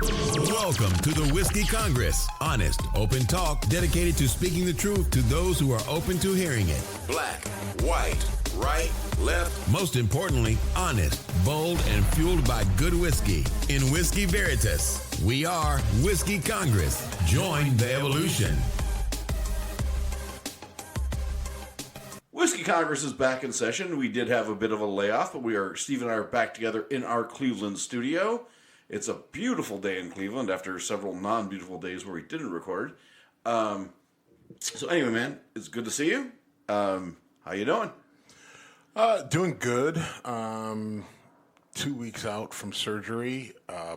Welcome to the Whiskey Congress. Honest, open talk dedicated to speaking the truth to those who are open to hearing it. Black, white, right, left. Most importantly, honest, bold, and fueled by good whiskey. In Whiskey Veritas, we are Whiskey Congress. Join the evolution. Whiskey Congress is back in session. We did have a bit of a layoff, but Steve and I are back together in our Cleveland studio. It's a beautiful day in Cleveland after several non-beautiful days where we didn't record. So anyway, man, it's good to see you. How you doing? Doing good. 2 weeks out from surgery.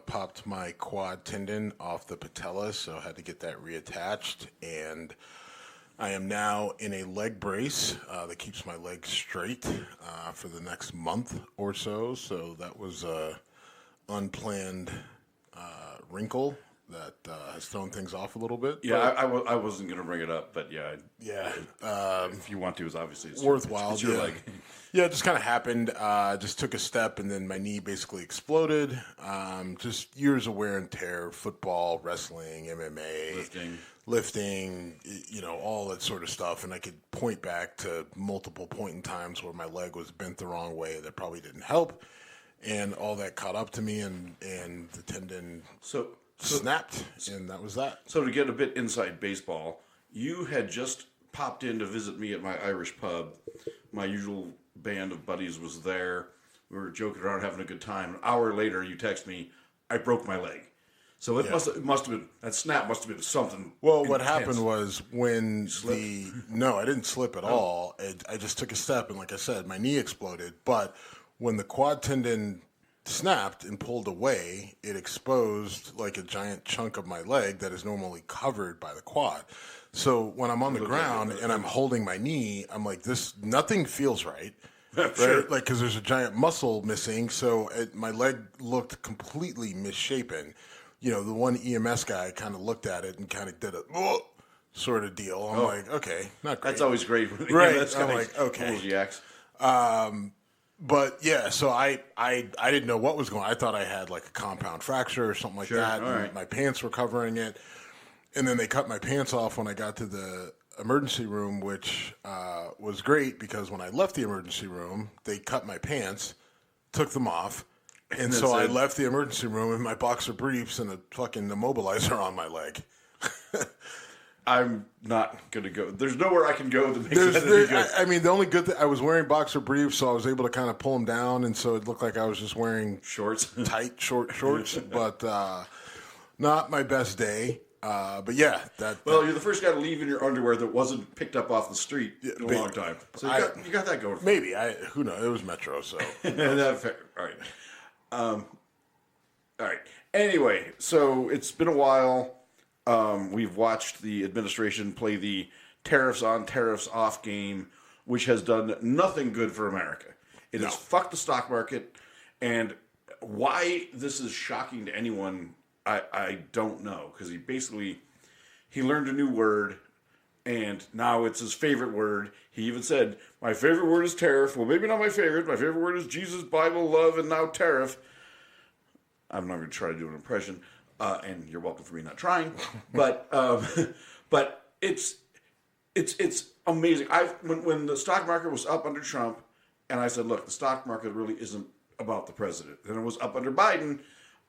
Popped my quad tendon off the patella, so I had to get that reattached. And I am now in a leg brace that keeps my legs straight for the next month or so. So that was a unplanned wrinkle that has thrown things off a little bit. Yeah, I wasn't going to bring it up, but yeah. If you want to, it's obviously worthwhile. It's your leg. Yeah, it just kind of happened. Just took a step, and then my knee basically exploded. Just years of wear and tear, football, wrestling, MMA, lifting, all that sort of stuff. And I could point back to multiple point in times where my leg was bent the wrong way that probably didn't help. And all that caught up to me, and the tendon snapped, and that was that. So to get a bit inside baseball, you had just popped in to visit me at my Irish pub. My usual band of buddies was there. We were joking around, having a good time. An hour later, you text me, I broke my leg. So it must have been, that snap must have been something Well, intense. What happened was when no, I didn't slip at all. I just took a step, and like I said, my knee exploded. But when the quad tendon snapped and pulled away, it exposed like a giant chunk of my leg that is normally covered by the quad. So when I'm on the ground and I'm holding my knee, I'm like, nothing feels right. Sure. Right? Like, because there's a giant muscle missing. So my leg looked completely misshapen. The one EMS guy kind of looked at it and kind of did a sort of deal. I'm like, okay, not great. That's always great. Right. That's I'm like, okay. Reacts. But yeah, so I didn't know what was going on. I thought I had like a compound fracture or something like that. All right. My pants were covering it. And then they cut my pants off when I got to the emergency room, which was great because when I left the emergency room, they cut my pants, took them off. And so I left the emergency room in my boxer briefs and a fucking immobilizer on my leg. I'm not going to go. There's nowhere I can go that makes it any good. I mean, the only good thing, I was wearing boxer briefs, so I was able to kind of pull them down, and so it looked like I was just wearing shorts, tight, short shorts, but not my best day. But yeah, Well, you're the first guy to leave in your underwear that wasn't picked up off the street in a long time. So you got that going. Maybe. Who knows? It was Metro, so. All right. All right. Anyway, so it's been a while. We've watched the administration play the tariffs on, tariffs off game, which has done nothing good for America. It has fucked the stock market, and why this is shocking to anyone, I don't know, because he learned a new word, and now it's his favorite word. He even said, my favorite word is tariff. Well, maybe not my favorite. My favorite word is Jesus, Bible, love, and now tariff. I'm not going to try to do an impression. And you're welcome for me not trying, but it's amazing. When the stock market was up under Trump, and I said, look, the stock market really isn't about the president. Then it was up under Biden.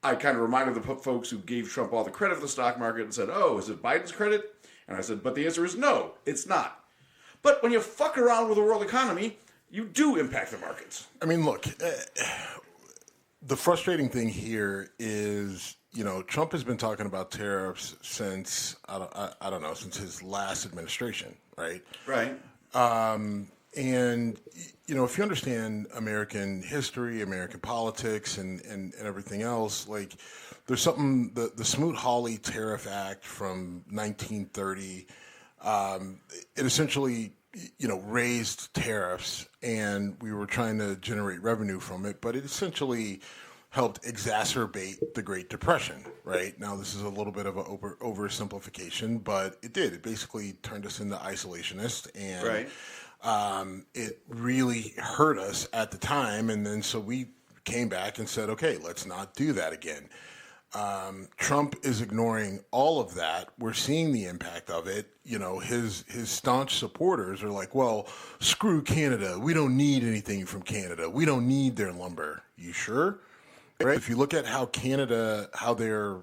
I kind of reminded the folks who gave Trump all the credit for the stock market and said, oh, is it Biden's credit? And I said, but the answer is no, it's not. But when you fuck around with the world economy, you do impact the markets. I mean, look, the frustrating thing here is, Trump has been talking about tariffs since, I don't know, since his last administration, right? Right. And, if you understand American history, American politics, and everything else, like, there's something, the Smoot-Hawley Tariff Act from 1930, it essentially, raised tariffs, and we were trying to generate revenue from it, but it essentially helped exacerbate the Great Depression, right? Now, this is a little bit of an oversimplification, but it did. It basically turned us into isolationists, and it really hurt us at the time. And then so we came back and said, okay, let's not do that again. Trump is ignoring all of that. We're seeing the impact of it. His staunch supporters are like, well, screw Canada. We don't need anything from Canada. We don't need their lumber. You sure? Right? If you look at how their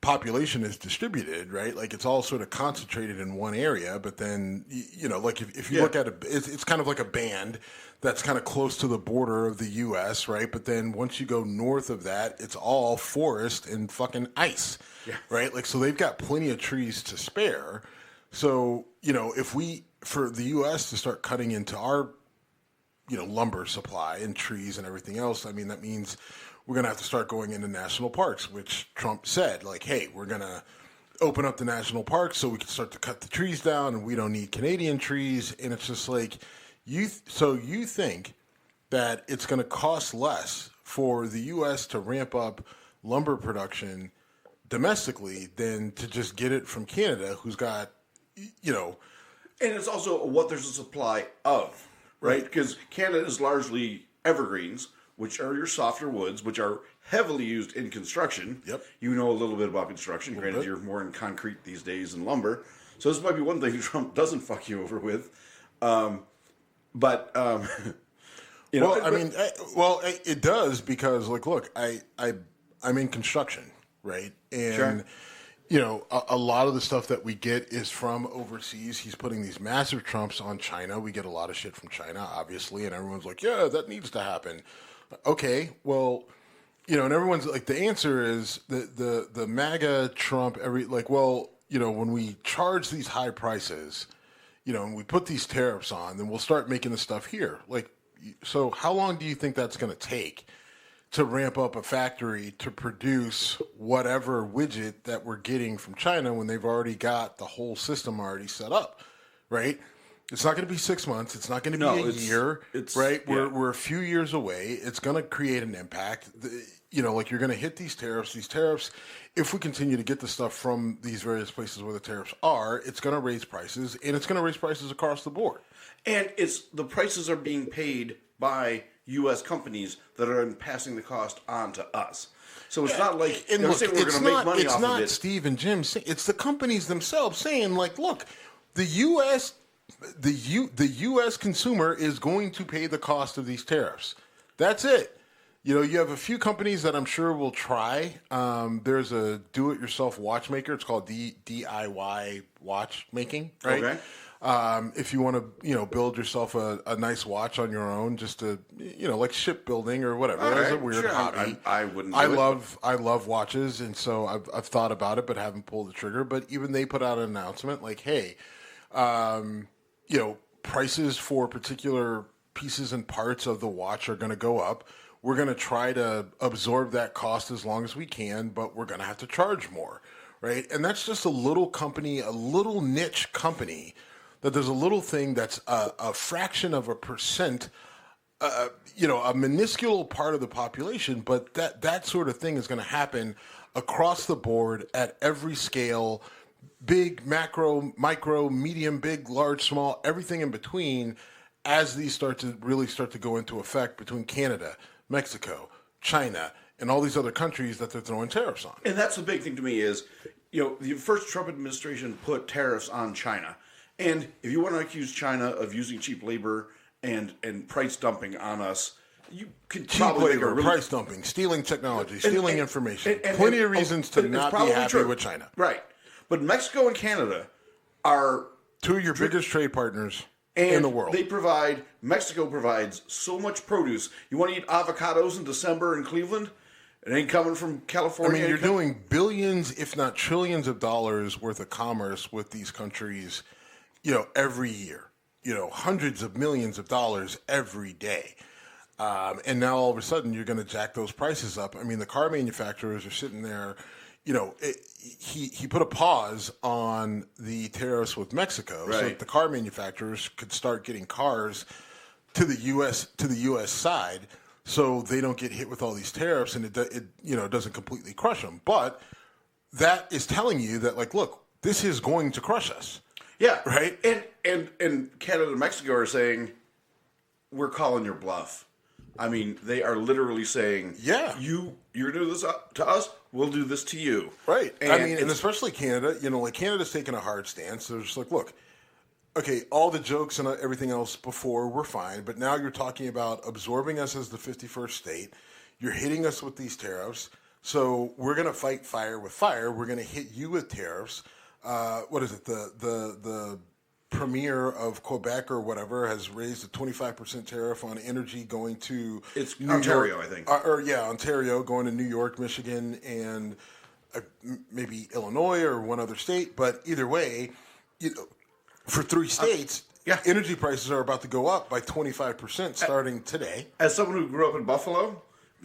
population is distributed, right? Like it's all sort of concentrated in one area, but then, like if you look at it's kind of like a band that's kind of close to the border of the U.S., right? But then once you go north of that, it's all forest and fucking ice, right? Like, so they've got plenty of trees to spare. So, for the U.S. to start cutting into our, lumber supply and trees and everything else, I mean, that means we're going to have to start going into national parks, which Trump said, like, hey, we're going to open up the national parks so we can start to cut the trees down and we don't need Canadian trees. And it's just like, you think that it's going to cost less for the U.S. to ramp up lumber production domestically than to just get it from Canada, who's got, And it's also what there's a supply of, right? Because Canada is largely evergreens, which are your softer woods, which are heavily used in construction. Yep. You know a little bit about construction. Granted, you're more in concrete these days than lumber. So this might be one thing Trump doesn't fuck you over with. It does because, like, look, I'm in construction, right? And, a lot of the stuff that we get is from overseas. He's putting these massive trumps on China. We get a lot of shit from China, obviously, and everyone's like, yeah, that needs to happen. Okay, well, and everyone's like, the answer is the MAGA Trump, when we charge these high prices, and we put these tariffs on, then we'll start making the stuff here. Like, so how long do you think that's going to take to ramp up a factory to produce whatever widget that we're getting from China when they've already got the whole system already set up, right? It's not going to be 6 months. It's not going to be a year, right? We're a few years away. It's going to create an impact. You're going to hit these tariffs. These tariffs, if we continue to get the stuff from these various places where the tariffs are, it's going to raise prices, and it's going to raise prices across the board. And the prices are being paid by U.S. companies that are passing the cost on to us. So it's not like we're going to make money off of it. It's not Steve and Jim. It's the companies themselves saying, like, look, the U.S. consumer is going to pay the cost of these tariffs. That's it. You have a few companies that I'm sure will try. There's a do-it-yourself watchmaker. It's called DIY watchmaking, right? Okay. If you want to, build yourself a nice watch on your own, just to, like shipbuilding or whatever. That's a weird hobby. I wouldn't. I love watches, and so I've thought about it, but haven't pulled the trigger. But even they put out an announcement like, hey, prices for particular pieces and parts of the watch are going to go up. We're going to try to absorb that cost as long as we can, but we're going to have to charge more, right? And that's just a little company, a little niche company that there's a little thing that's a fraction of a percent, a minuscule part of the population, but that sort of thing is going to happen across the board at every scale, big, macro, micro, medium, big, large, small, everything in between, as these start to go into effect between Canada, Mexico, China, and all these other countries that they're throwing tariffs on. And that's the big thing to me is, the first Trump administration put tariffs on China. And if you want to accuse China of using cheap labor and price dumping on us, you could probably cheap labor, price dumping, stealing technology, stealing information. Plenty of reasons to not be happy with China. Right. But Mexico and Canada are two of your biggest trade partners in the world. Mexico provides so much produce. You want to eat avocados in December in Cleveland? It ain't coming from California. I mean, you're doing billions, if not trillions of dollars worth of commerce with these countries, every year. Hundreds of millions of dollars every day. And now all of a sudden you're going to jack those prices up. I mean, the car manufacturers are sitting there. He put a pause on the tariffs with Mexico, so that the car manufacturers could start getting cars to the U.S. side, so they don't get hit with all these tariffs, and it doesn't completely crush them. But that is telling you that, like, look, this is going to crush us. Yeah, right. And Canada and Mexico are saying, we're calling your bluff. I mean, they are literally saying, Yeah. you're going to do this to us, we'll do this to you. Right. And I mean, and especially Canada, like Canada's taking a hard stance. They're just like, look, okay, all the jokes and everything else before were fine, but now you're talking about absorbing us as the 51st state. You're hitting us with these tariffs. So we're going to fight fire with fire. We're going to hit you with tariffs. What is it? The premier of Quebec or whatever has raised a 25% tariff on energy going to It's Ontario, I think. Ontario going to New York, Michigan, and maybe Illinois or one other state. But either way, for 3 states, energy prices are about to go up by 25% starting today. As someone who grew up in Buffalo,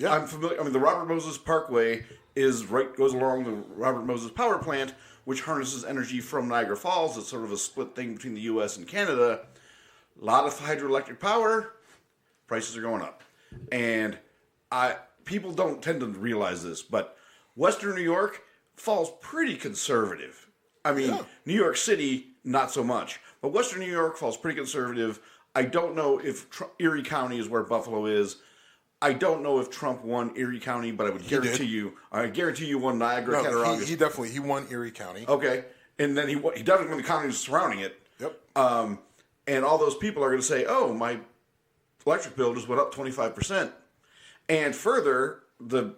I'm familiar. I mean, the Robert Moses Parkway goes along the Robert Moses Power Plant, which harnesses energy from Niagara Falls. It's sort of a split thing between the U.S. and Canada. A lot of hydroelectric power, prices are going up. And people don't tend to realize this, but Western New York falls pretty conservative. I mean, New York City, not so much. But Western New York falls pretty conservative. I don't know if Erie County is where Buffalo is. I don't know if Trump won Erie County, but I guarantee you won Niagara, Cattaraugus. He won Erie County. Okay, and then he definitely won the counties surrounding it. Yep. And all those people are going to say, "Oh, my electric bill just went up 25%." And further, the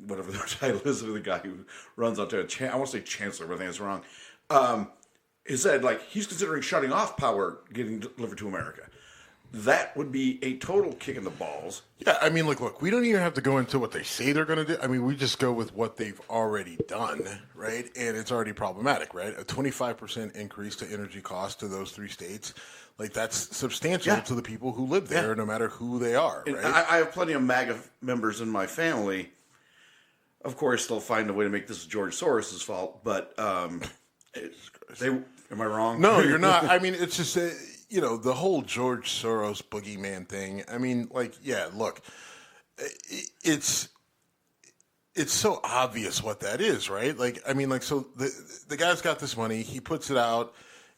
whatever the title is of the guy who runs Ontario, I want to say chancellor, but I think it's wrong. He said he's considering shutting off power getting delivered to America. That would be a total kick in the balls. Yeah, I mean, look, we don't even have to go into what they say they're going to do. I mean, we just go with what they've already done, right? And it's already problematic, right? A 25% increase to energy costs to those 3 states, that's substantial to the people who live there, no matter who they are, and right? I have plenty of MAGA members in my family. Of course, they'll find a way to make this George Soros' fault, but am I wrong? No, you're not. I mean, it's just the whole George Soros boogeyman thing. I mean, look, it's so obvious what that is, right? So the guy's got this money, he puts it out,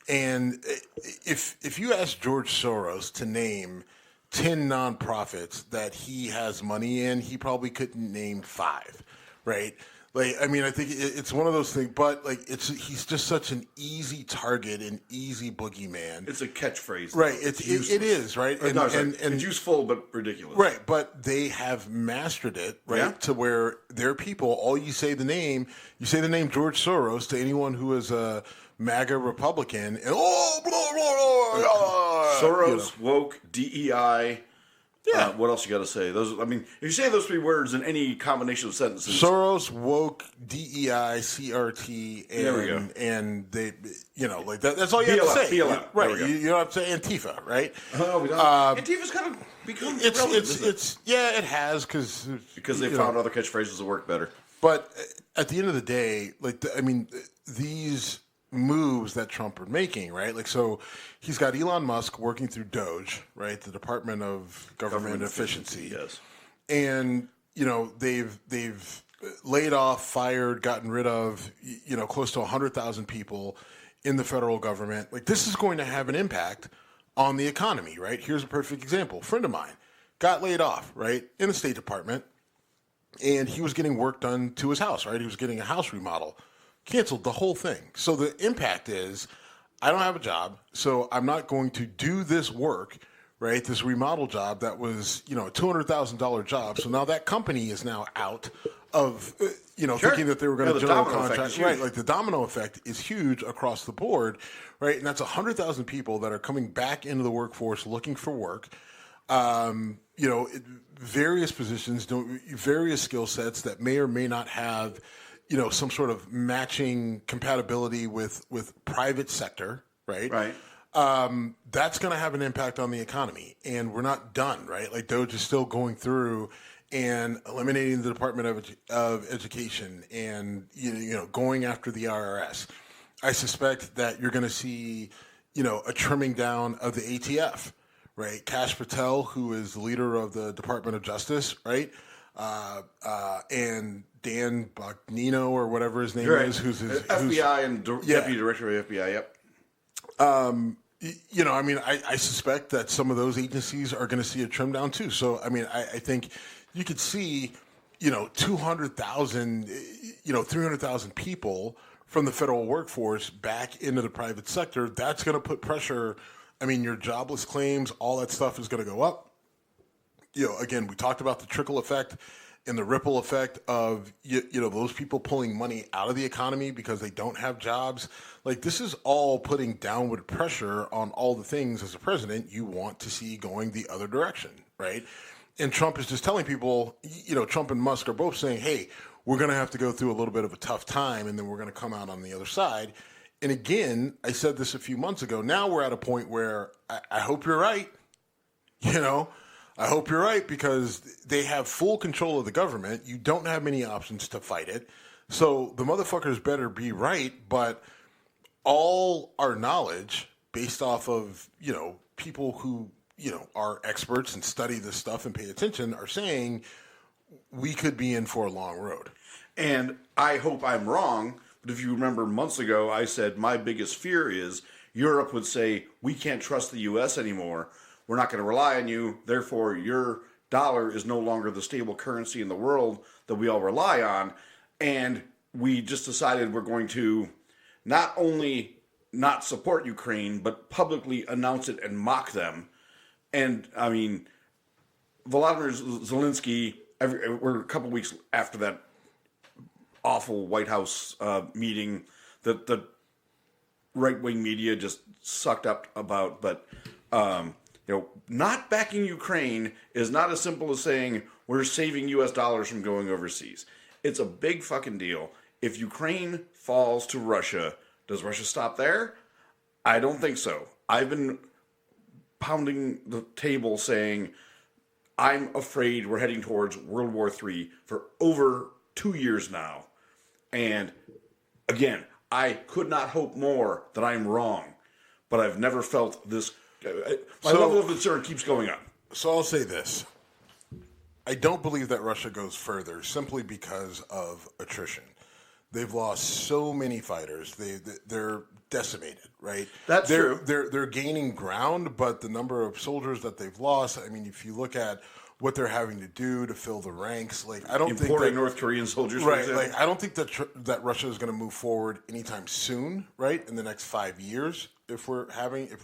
and if you ask George Soros to name 10 nonprofits that he has money in, he probably couldn't name 5, right? I think it's one of those things, but he's just such an easy target, an easy boogeyman. It's a catchphrase, right? It is, right? And it's useful but ridiculous, right? But they have mastered it, right? To where their people, all you say the name George Soros to anyone who is a MAGA Republican, and blah, blah, blah, Soros, woke, DEI. Yeah. What else you got to say? If you say those 3 words in any combination of sentences, Soros, woke, DEI, CRT, and there we go. And they, that's all you have to say, BLM. Right? You don't have to say Antifa, right? Oh, we don't. Antifa's kind of become it has because they found other catchphrases that work better. But at the end of the day, these moves that Trump are making, right? So he's got Elon Musk working through DOGE, right? The Department of Government Efficiency. Yes. And, they've laid off, fired, gotten rid of, close to 100,000 people in the federal government. This is going to have an impact on the economy, right? Here's a perfect example. A friend of mine got laid off, right? In the State Department. And he was getting work done to his house, right? He was getting a house remodel. Canceled the whole thing. So the impact is, I don't have a job, so I'm not going to do this work, right? This remodel job that was, a $200,000 job. So now that company is now out of, thinking that they were going to general contract. Right, the domino effect is huge across the board, right? And that's 100,000 people that are coming back into the workforce looking for work. Various positions, various skill sets that may or may not have some sort of matching compatibility with private sector, right? Right. That's going to have an impact on the economy, and we're not done, right? DOGE is still going through and eliminating the Department of Education and going after the IRS. I suspect that you're going to see a trimming down of the ATF, right? Kash Patel, who is the leader of the Department of Justice, right? And Dan Bongino or whatever his name is, who's FBI and Deputy Director of FBI. Yep. I mean, I suspect that some of those agencies are going to see a trim down too. So, I mean, I think you could see, 200,000, 300,000 people from the federal workforce back into the private sector. That's going to put pressure. I mean, your jobless claims, all that stuff is going to go up. Again, we talked about the trickle effect and the ripple effect of, those people pulling money out of the economy because they don't have jobs. Like, this is all putting downward pressure on all the things as a president you want to see going the other direction, right? And Trump is just telling people, Trump and Musk are both saying, hey, we're going to have to go through a little bit of a tough time and then we're going to come out on the other side. And again, I said this a few months ago. Now we're at a point where I hope you're right. I hope you're right because they have full control of the government. You don't have many options to fight it. So the motherfuckers better be right. But all our knowledge based off of, people who, are experts and study this stuff and pay attention are saying we could be in for a long road. And I hope I'm wrong. But if you remember months ago, I said my biggest fear is Europe would say, we can't trust the U.S. anymore. We're not going to rely on you. Therefore, your dollar is no longer the stable currency in the world that we all rely on. And we just decided we're going to not only not support Ukraine, but publicly announce it and mock them. And, I mean, Volodymyr Zelensky, we're a couple weeks after that awful White House meeting that the right-wing media just sucked up about. But, not backing Ukraine is not as simple as saying we're saving U.S. dollars from going overseas. It's a big fucking deal. If Ukraine falls to Russia, does Russia stop there? I don't think so. I've been pounding the table saying I'm afraid we're heading towards World War III for over 2 years now. And again, I could not hope more that I'm wrong, but I've never felt this. My level of concern keeps going up. So I'll say this. I don't believe that Russia goes further simply because of attrition. They've lost so many fighters. They're decimated, right? That's true. They're gaining ground, but the number of soldiers that they've lost, I mean, if you look at what they're having to do to fill the ranks, like I don't think importing North Korean soldiers, right? For like I don't think that Russia is going to move forward anytime soon, right? In the next 5 years, if we're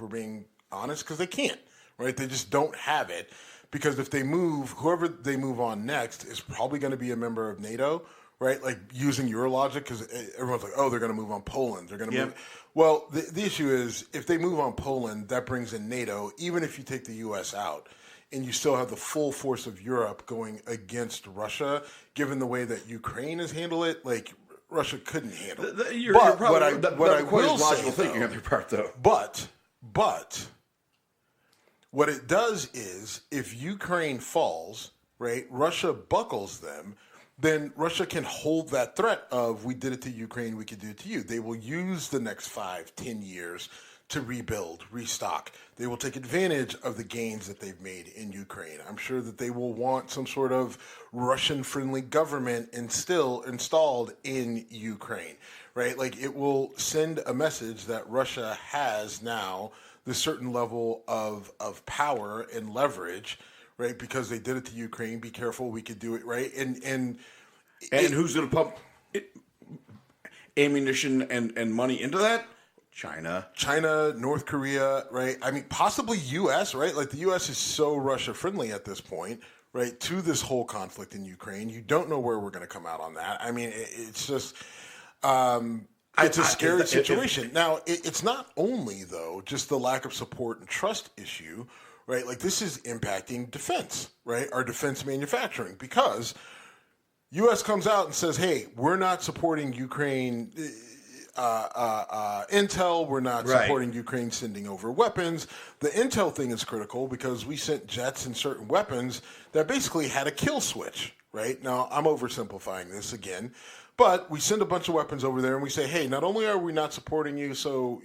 being honest, because they can't, right? They just don't have it. Because if they move, whoever they move on next is probably going to be a member of NATO, right? Like using your logic, because everyone's like, oh, they're going to move on Poland. They're going to move. Well, the issue is if they move on Poland, that brings in NATO, even if you take the U.S. out, and you still have the full force of Europe going against Russia, given the way that Ukraine has handled it, like Russia couldn't handle it. You're probably, what I will say, logical thinking on their part, though. But what it does is, if Ukraine falls, right, Russia buckles them, then Russia can hold that threat of, we did it to Ukraine, we could do it to you. They will use the next 5-10 years to rebuild, restock. They will take advantage of the gains that they've made in Ukraine. I'm sure that they will want some sort of Russian-friendly government installed in Ukraine, right? Like, it will send a message that Russia has now the certain level of power and leverage, right? Because they did it to Ukraine. Be careful, we could do it, right? And who's going to pump ammunition and money into that? China, North Korea, right? I mean, possibly U.S., right? Like the U.S. is so Russia friendly at this point, right? To this whole conflict in Ukraine, you don't know where we're going to come out on that. I mean, it's just. It's a scary situation. Now, it's not only, though, just the lack of support and trust issue, right? Like, this is impacting defense, right? Our defense manufacturing, because U.S. comes out and says, hey, we're not supporting Ukraine intel. We're not supporting Ukraine sending over weapons. The intel thing is critical because we sent jets and certain weapons that basically had a kill switch, right? Now, I'm oversimplifying this again. But we send a bunch of weapons over there and we say, hey, not only are we not supporting you, so,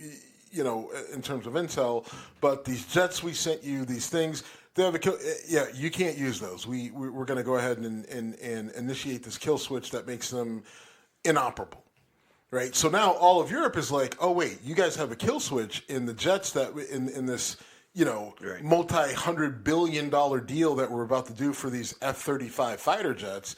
in terms of intel, but these jets we sent you, these things, they have a kill. Yeah, you can't use those. We're going to go ahead and initiate this kill switch that makes them inoperable, right? So now all of Europe is like, oh wait, you guys have a kill switch in the jets that in this Right. multi-$100 billion deal that we're about to do for these F-35 fighter jets.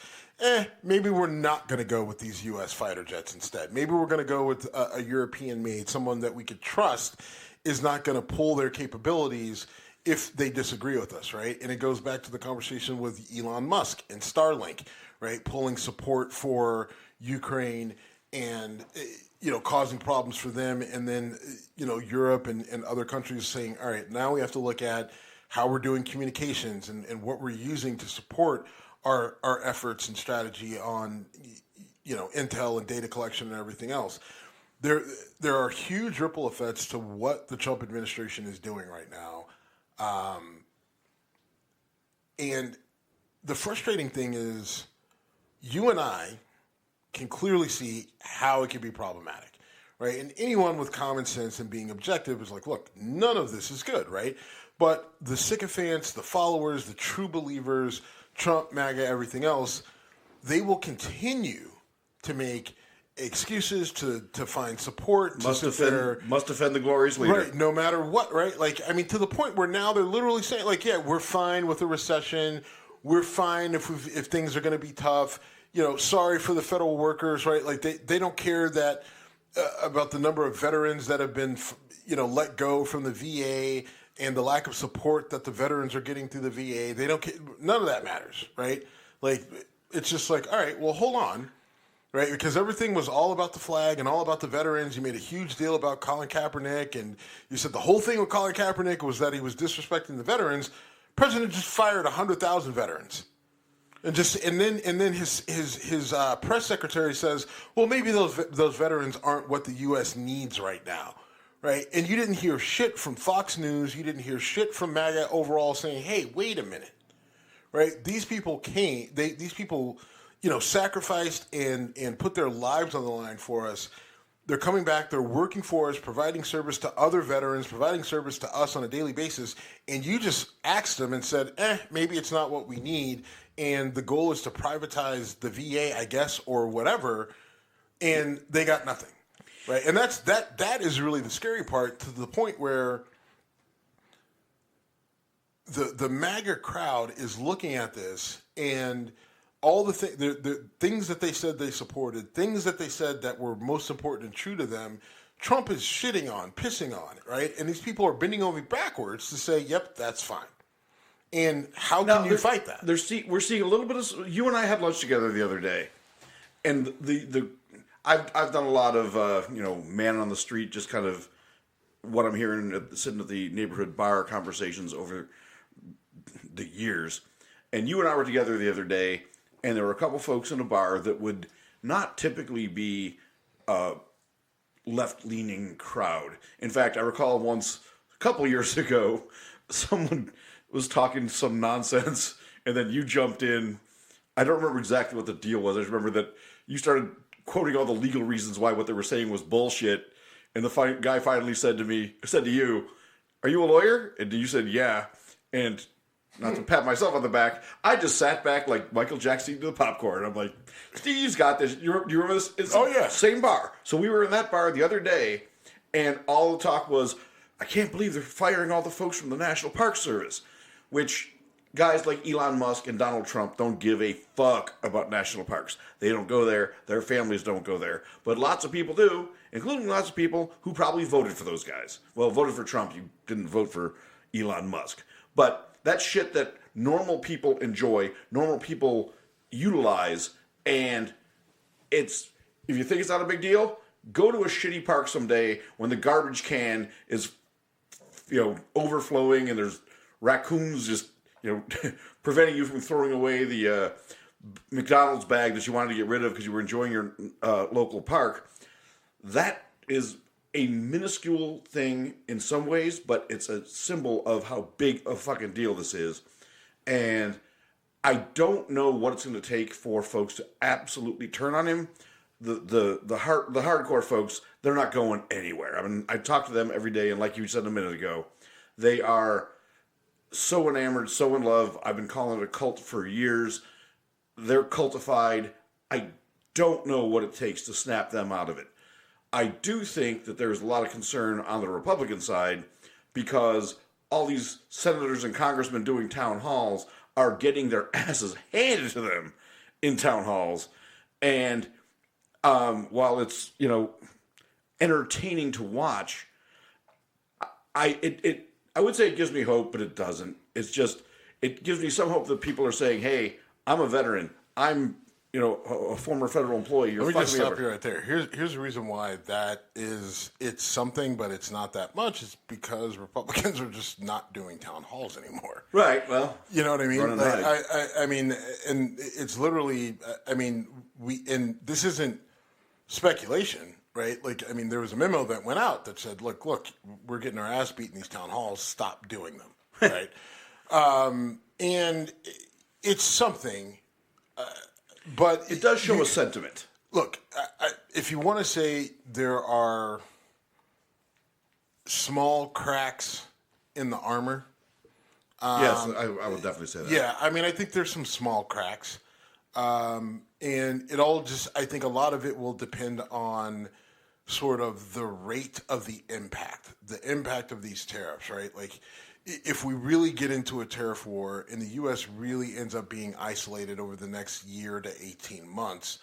Maybe we're not going to go with these U.S. fighter jets instead. Maybe we're going to go with a European made, someone that we could trust is not going to pull their capabilities if they disagree with us, right? And it goes back to the conversation with Elon Musk and Starlink, right? Pulling support for Ukraine and, causing problems for them. And then, Europe and other countries saying, all right, now we have to look at how we're doing communications and what we're using to support our efforts and strategy on, intel and data collection and everything else. There are huge ripple effects to what the Trump administration is doing right now. And the frustrating thing is you and I can clearly see how it can be problematic, right? And anyone with common sense and being objective is like, look, none of this is good, right? But the sycophants, the followers, the true believers, Trump, MAGA, everything else, they will continue to make excuses to find support. Must defend the glorious leader. Right, no matter what, right? To the point where now they're literally saying, we're fine with a recession. We're fine if things are going to be tough. Sorry for the federal workers, right? They don't care that about the number of veterans that have been, let go from the VA and the lack of support that the veterans are getting through the VA. They don't care. None of that matters, right? It's just all right, well, hold on. Right, because everything was all about the flag and all about the veterans. You made a huge deal about Colin Kaepernick, and you said the whole thing with Colin Kaepernick was that he was disrespecting the veterans. President just fired 100,000 veterans, and then his press secretary says, well, maybe those veterans aren't what the U.S. needs right now, right? And you didn't hear shit from Fox News. You didn't hear shit from MAGA overall saying, hey, wait a minute, right? These people sacrificed and put their lives on the line for us. They're coming back. They're working for us, providing service to other veterans, providing service to us on a daily basis. And you just axed them and said, maybe it's not what we need. And the goal is to privatize the VA, I guess, or whatever. And they got nothing, right? And that is really the scary part, to the point where the MAGA crowd is looking at this and all the things that they said they supported, things that they said that were most important and true to them, Trump is shitting on, pissing on, right? And these people are bending over backwards to say, yep, that's fine. And how can you fight that? We're seeing a little bit of... You and I had lunch together the other day, and I've done a lot of man on the street, just kind of what I'm hearing sitting at the neighborhood bar conversations over the years. And you and I were together the other day, and there were a couple folks in a bar that would not typically be a left-leaning crowd. In fact, I recall once, a couple years ago, someone was talking some nonsense, and then you jumped in. I don't remember exactly what the deal was. I just remember that you started quoting all the legal reasons why what they were saying was bullshit, and the guy finally said to you, "Are you a lawyer?" And you said, "Yeah." And not to pat myself on the back, I just sat back like Michael Jackson to the popcorn. I'm like, Steve's got this. You remember this? Same bar. So we were in that bar the other day, and all the talk was, I can't believe they're firing all the folks from the National Park Service, which guys like Elon Musk and Donald Trump don't give a fuck about national parks. They don't go there. Their families don't go there. But lots of people do, including lots of people who probably voted for those guys. Well, voted for Trump. You didn't vote for Elon Musk. But that shit that normal people enjoy, normal people utilize, and if you think it's not a big deal, go to a shitty park someday when the garbage can is, overflowing and there's raccoons just, preventing you from throwing away the McDonald's bag that you wanted to get rid of because you were enjoying your local park. That is a minuscule thing in some ways, but it's a symbol of how big a fucking deal this is. And I don't know what it's going to take for folks to absolutely turn on him. The hardcore folks, they're not going anywhere. I mean, I talk to them every day, and like you said a minute ago, they are so enamored, so in love. I've been calling it a cult for years. They're cultified. I don't know what it takes to snap them out of it. I do think that there's a lot of concern on the Republican side because all these senators and congressmen doing town halls are getting their asses handed to them in town halls. And while it's, entertaining to watch, I would say it gives me hope, but it doesn't. It's just, it gives me some hope that people are saying, hey, I'm a veteran. I'm, a former federal employee. Let me just stop you right there. Here's the reason why it's something, but it's not that much. It's because Republicans are just not doing town halls anymore. Right. Well, you know what I mean? Like, I mean, and it's literally, and this isn't speculation, right? Like, I mean, there was a memo that went out that said, look, we're getting our ass beat in these town halls. Stop doing them. Right. And it's something, but it does show a sentiment. Look, if you want to say there are small cracks in the armor, yes, I would definitely say that. Yeah, I mean, I think there's some small cracks, and it all I think a lot of it will depend on sort of the rate of the impact of these tariffs, right? Like, if we really get into a tariff war and the U.S. really ends up being isolated over the next year to 18 months,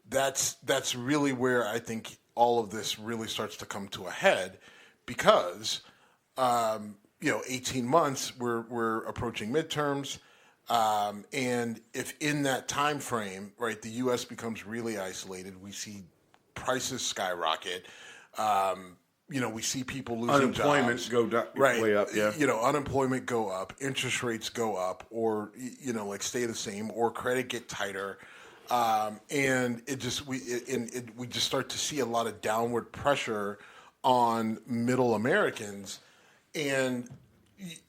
that's really where I think all of this really starts to come to a head because, 18 months, we're approaching midterms. And if in that time frame, right, the U.S. becomes really isolated, we see prices skyrocket, we see people losing unemployment jobs. Go down, right. Way up, yeah. Unemployment go up, interest rates go up, or stay the same, or credit get tighter, and we just start to see a lot of downward pressure on middle Americans, and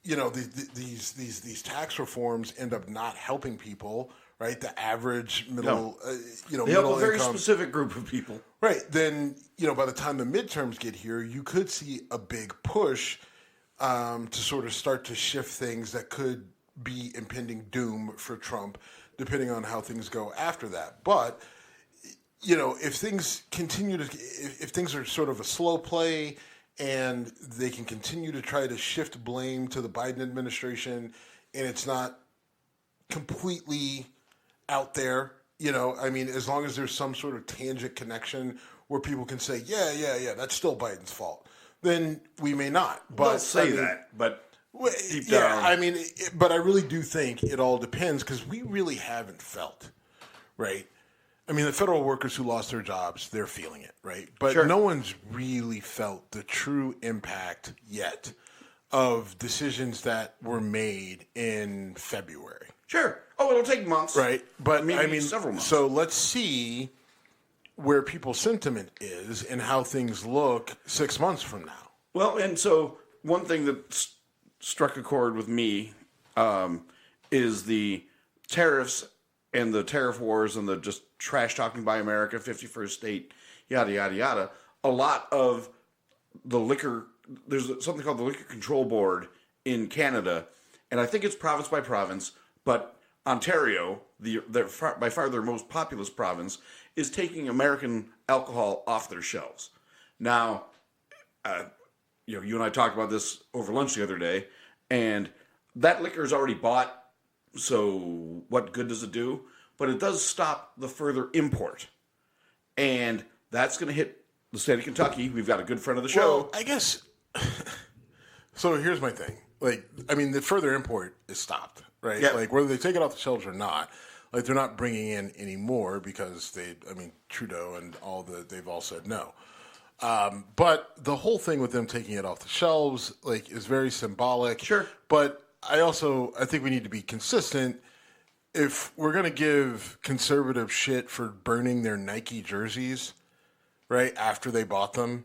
these tax reforms end up not helping people. Right, the average middle, they middle help a very income, specific group of people. Right, then by the time the midterms get here, you could see a big push to sort of start to shift things that could be impending doom for Trump, depending on how things go after that. But if things if things are sort of a slow play, and they can continue to try to shift blame to the Biden administration, and it's not completely out there, as long as there's some sort of tangent connection where people can say, yeah, that's still Biden's fault, then we may not. But they'll say that, but deep down. But I really do think it all depends because we really haven't felt, right? I mean, the federal workers who lost their jobs, they're feeling it, right? But sure. No one's really felt the true impact yet of decisions that were made in February. Sure. Oh, it'll take months. Right. But maybe several months. So let's see where people's sentiment is and how things look 6 months from now. Well, and so one thing that struck a chord with me is the tariffs and the tariff wars and the just trash talking by America, 51st state, yada, yada, yada. A lot of the liquor, there's something called the Liquor Control Board in Canada, and I think it's province by province, but Ontario, by far their most populous province, is taking American alcohol off their shelves. Now, you and I talked about this over lunch the other day, and that liquor is already bought, so what good does it do? But it does stop the further import. And that's going to hit the state of Kentucky. We've got a good friend of the show. Well, I guess, so here's my thing. The further import is stopped, right? Yep. Like, whether they take it off the shelves or not, they're not bringing in any more because Trudeau and they've all said no. But the whole thing with them taking it off the shelves, is very symbolic. Sure. But I think we need to be consistent. If we're going to give conservative shit for burning their Nike jerseys, right, after they bought them,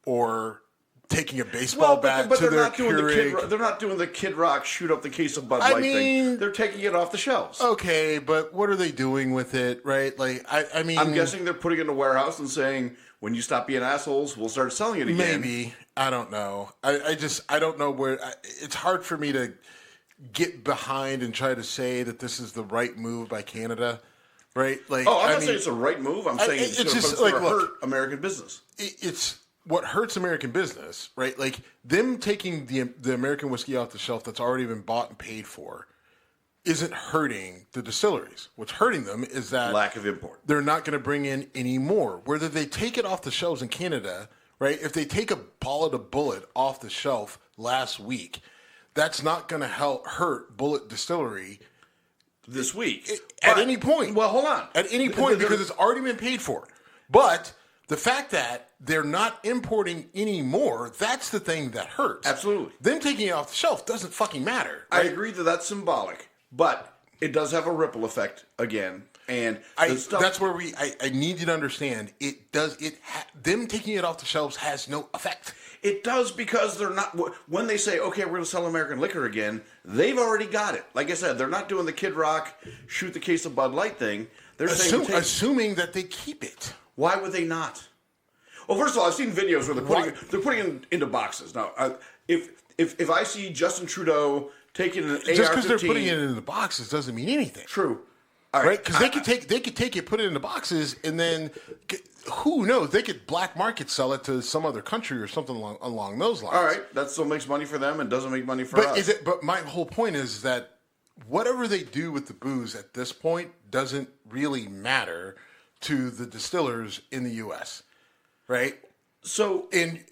or taking a baseball bat to their Keurig. They're not doing the Kid Rock shoot up the case of Bud Light thing. They're taking it off the shelves. Okay, but what are they doing with it, right? I'm guessing they're putting it in a warehouse and saying, when you stop being assholes, we'll start selling it again. Maybe. I don't know. I don't know where. It's hard for me to get behind and try to say that this is the right move by Canada. right? Like, I'm not saying it's a right move. I'm saying it's just going to hurt American business. It's what hurts American business, right? Like them taking the American whiskey off the shelf that's already been bought and paid for isn't hurting the distilleries. What's hurting them is that lack of import. They're not going to bring in any more. Whether they take it off the shelves in Canada, right? If they take a Bullet off the shelf last week, that's not going to hurt Bullet Distillery this week at any point. Well, hold on. At any point, because it's already been paid for. But the fact that they're not importing any more, that's the thing that hurts. Absolutely. Them taking it off the shelf doesn't fucking matter. Right? I agree that that's symbolic, but it does have a ripple effect again. And that's where I need you to understand. It does. Them taking it off the shelves has no effect. It does because they're not. When they say, "Okay, we're going to sell American liquor again," they've already got it. Like I said, they're not doing the Kid Rock shoot the case of Bud Light thing. They're assuming that they keep it. Why would they not? Well, first of all, I've seen videos where they're putting it into boxes. Now, if I see Justin Trudeau taking an AR-15, just because they're putting it into the boxes doesn't mean anything. True. Right, because they could take it, put it in the boxes, and then who knows? They could black market sell it to some other country or something along those lines. All right, that still makes money for them and doesn't make money for us. But my whole point is that whatever they do with the booze at this point doesn't really matter to the distillers in the U.S. Right? So, and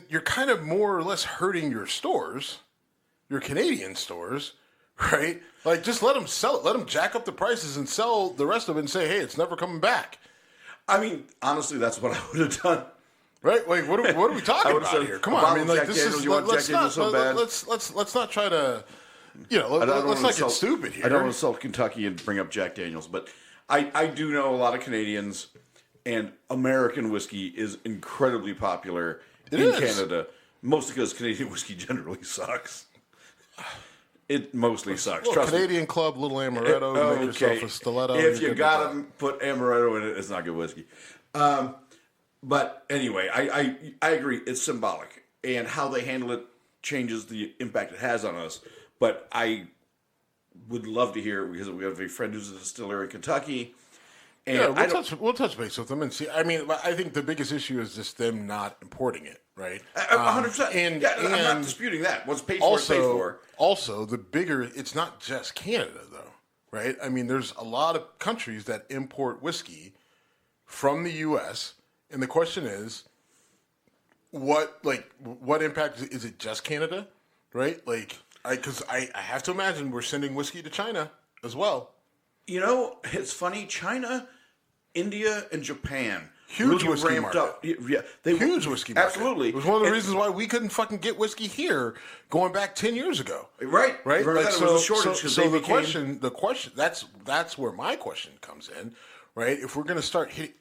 you're kind of more or less hurting your stores, your Canadian stores. Right? Like, just let them sell it. Let them jack up the prices and sell the rest of it and say, hey, it's never coming back. I mean, honestly, that's what I would have done. Right? Like, what are we talking about here? Come on. I mean, like, this is, let's not try to, let's not get stupid here. I don't want to sell Kentucky and bring up Jack Daniels, but I do know a lot of Canadians, and American whiskey is incredibly popular in Canada, mostly because Canadian whiskey generally sucks. It mostly sucks. Trust Canadian me. Club, little amaretto, make yourself a stiletto. If you got to put amaretto in it, it's not good whiskey. But anyway, I agree. It's symbolic. And how they handle it changes the impact it has on us. But I would love to hear, because we have a friend who's a distiller in Kentucky. And we'll touch base with them and see. I mean, I think the biggest issue is just them not importing it, right? 100%. And I'm not disputing that. What's paid for is paid for. Also, it's not just Canada, though, right? I mean, there's a lot of countries that import whiskey from the U.S., and the question is, what impact is it? Just Canada, right? Like, because I have to imagine we're sending whiskey to China as well. You know, it's funny. China, India, and Japan huge really whiskey ramped market. up. Yeah, huge whiskey market. Absolutely. It was one of the reasons why we couldn't fucking get whiskey here going back 10 years ago. Right. Like, it was a shortage. So the question, that's where my question comes in, right? If we're going to start hitting,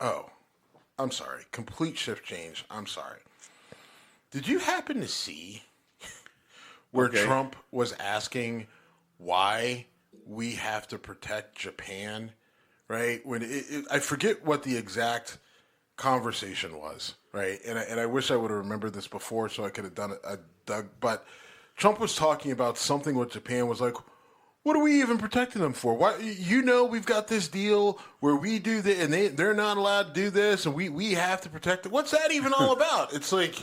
I'm sorry, complete shift change. I'm sorry. Did you happen to see where Trump was asking why we have to protect Japan, right? When I forget what the exact conversation was, right? And I wish I would have remembered this before so I could have done it. But Trump was talking about something with Japan was like, what are we even protecting them for? Why, we've got this deal where we do this and they're not allowed to do this and we have to protect it. What's that even all about? It's like,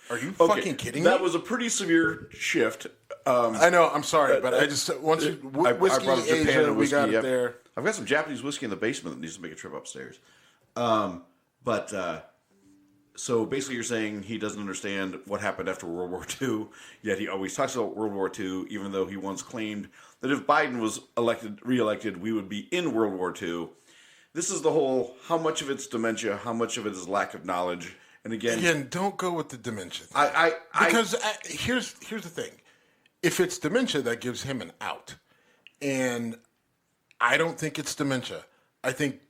are you fucking kidding me? That was a pretty severe shift. I know. I'm sorry, but I just once whiskey Asia, we got it there. I've got some Japanese whiskey in the basement that needs to make a trip upstairs. So basically, you're saying he doesn't understand what happened after World War II. Yet he always talks about World War II, even though he once claimed that if Biden was reelected, we would be in World War II. This is the whole: how much of it's dementia, how much of it is lack of knowledge. And again, don't go with the dementia thing. Because here's the thing. If it's dementia, that gives him an out. And I don't think it's dementia. I think